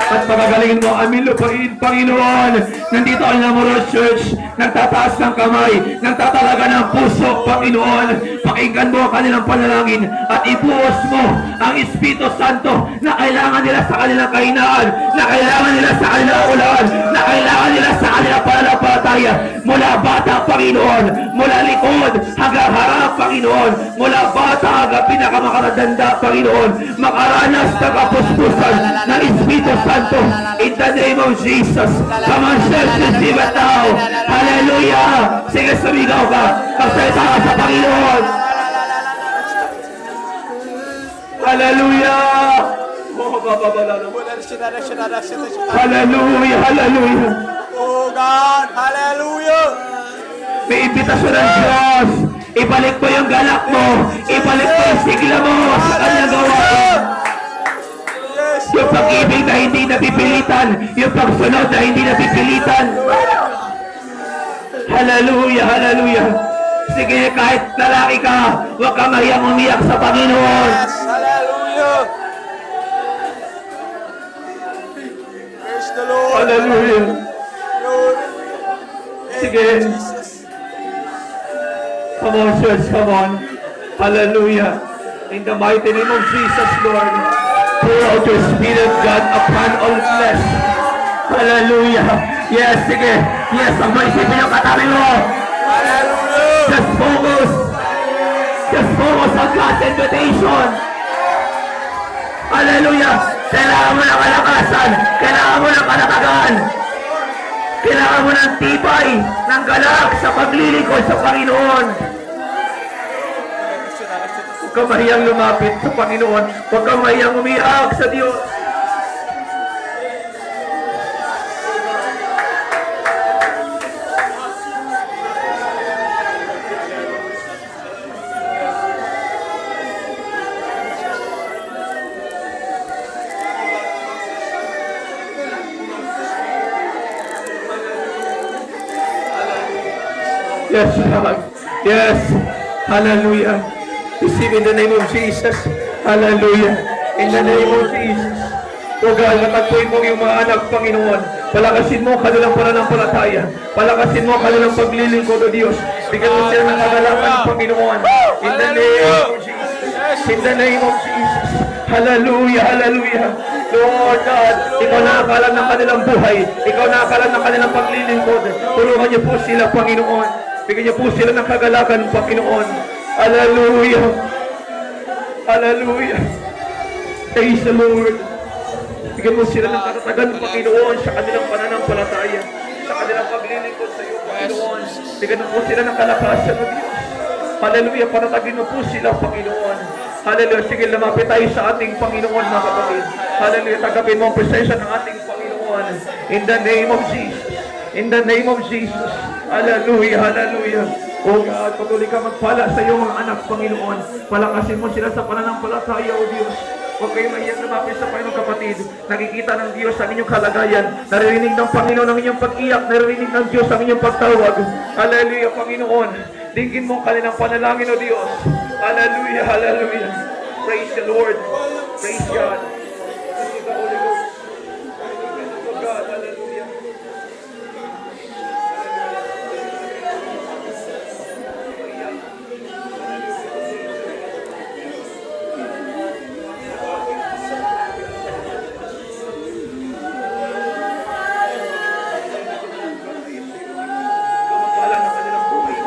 At pagagalingin mo ang aming lupain, Panginoon. Nandito ang Lamuro Church. nagtataas ng kamay, nagtatalaga ng puso, Panginoon. Pakinggan mo ang kanilang panalangin at ibuhos mo ang Espiritu Santo na kailangan nila sa kanilang kahinaan, na kailangan nila sa kanilang ulan, na kailangan nila sa kanilang pananampalataya. Mula bata, Panginoon, mula likod hanggang harap, Panginoon, mula bata hanggang pinakamakatanda, Panginoon, makaranas ng kapuspusan ng Espiritu Santo in the name of Jesus. Come on, church, receive it now. Hallelujah! Sige, sumigaw ka. Magsalita ka sa Panginoon. Hallelujah! Oh, bababalala. Hallelujah! Hallelujah! Oh God, hallelujah! May imbitasyon ng Diyos. Ibalik mo yung galak mo. Ibalik mo yung sigla mo sa kanyang gawain. Yes, Yung pag-ibig na hindi napipilitan. Yung pagsunod na hindi napipilitan. Hallelujah, hallelujah. Sige, kahit lalaki ka, huwag kang mahiyang umiyak sa Panginoon. yes, hallelujah! Praise the Lord! Hallelujah. Lord. Sige. Jesus. Come on, church, come on. Hallelujah. In the mighty name of Jesus, Lord, pour out your Spirit, God, upon all flesh. Hallelujah. Yes, sige. Yes, ang maisipin yung katabi mo. Hallelujah! Just focus. Just focus on God's invitation. Hallelujah. Kailangan mo ng kalakasan. Kailangan mo ng kalakagan. Kailangan mo ng tibay, ng galak sa paglilingkod sa Panginoon. Huwag kang mahiyang lumapit sa Panginoon. Huwag kang mahiyang umiyak sa Diyos. Yes, Lord. Yes. Hallelujah. Receive in the name of Jesus. Hallelujah. In the name of Jesus. O God, natagpuin mo yung mga anak, Panginoon. Palakasin mo kanilang pananampalataya. Palakasin mo kanilang paglilingkod, O Diyos. Bigyan mo sila ng kagalakan, Panginoon. In the name of Jesus. In the name of Jesus. Hallelujah. Hallelujah. Lord God, ikaw nakakalam ng kanilang buhay. Ikaw nakakalam ng kanilang paglilingkod. Tulungan niyo po sila, Panginoon. Bigyan niyo po sila ng kagalakan, Panginoon. Hallelujah. Hallelujah. Praise the Lord. Bigyan mo sila ng katatagan, Panginoon, sa kanilang pananampalataya, sa kanilang paglilingkod sa iyo, Panginoon. Bigyan mo po sila ng kalakasan, O Diyos. Hallelujah. Panatagin mo po sila, Panginoon. Hallelujah. Sige, lumapit tayo sa ating Panginoon, mga kapatid. Hallelujah. Tagapin mo ang presensya ng ating Panginoon. In the name of Jesus. In the name of Jesus. Hallelujah. Hallelujah. O God, patuloy ka magpala sa iyong mga anak, Panginoon. Palakasin mo sila sa pananampalataya, O Diyos. Huwag kayo mahiyang lumapit sa Panginoon, kapatid. Nakikita ng Diyos ang inyong kalagayan. Naririnig ng Panginoon ang inyong pag-iyak. Naririnig ng Diyos ang inyong pagtawag. Hallelujah, Panginoon. Dinggin mo ang kanilang panalangin, O Diyos. Hallelujah, hallelujah. Praise the Lord. Praise God. Praise the Holy Ghost. Hallelujah, oh God. Hallelujah. Kamagpala ng kanilang buhay.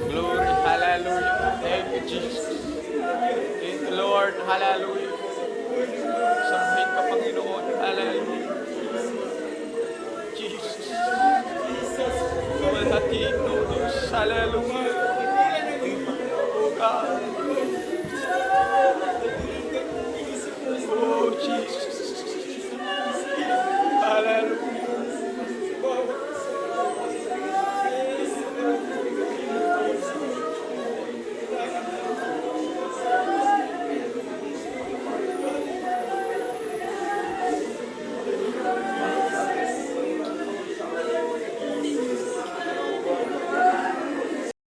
Glory, hallelujah. Thank you, Jesus. Thank you, Lord, hallelujah. Sambahin ka, Panginoon, hallelujah. Jesus. Luwalhatiin mo, Diyos, hallelujah. Oh God.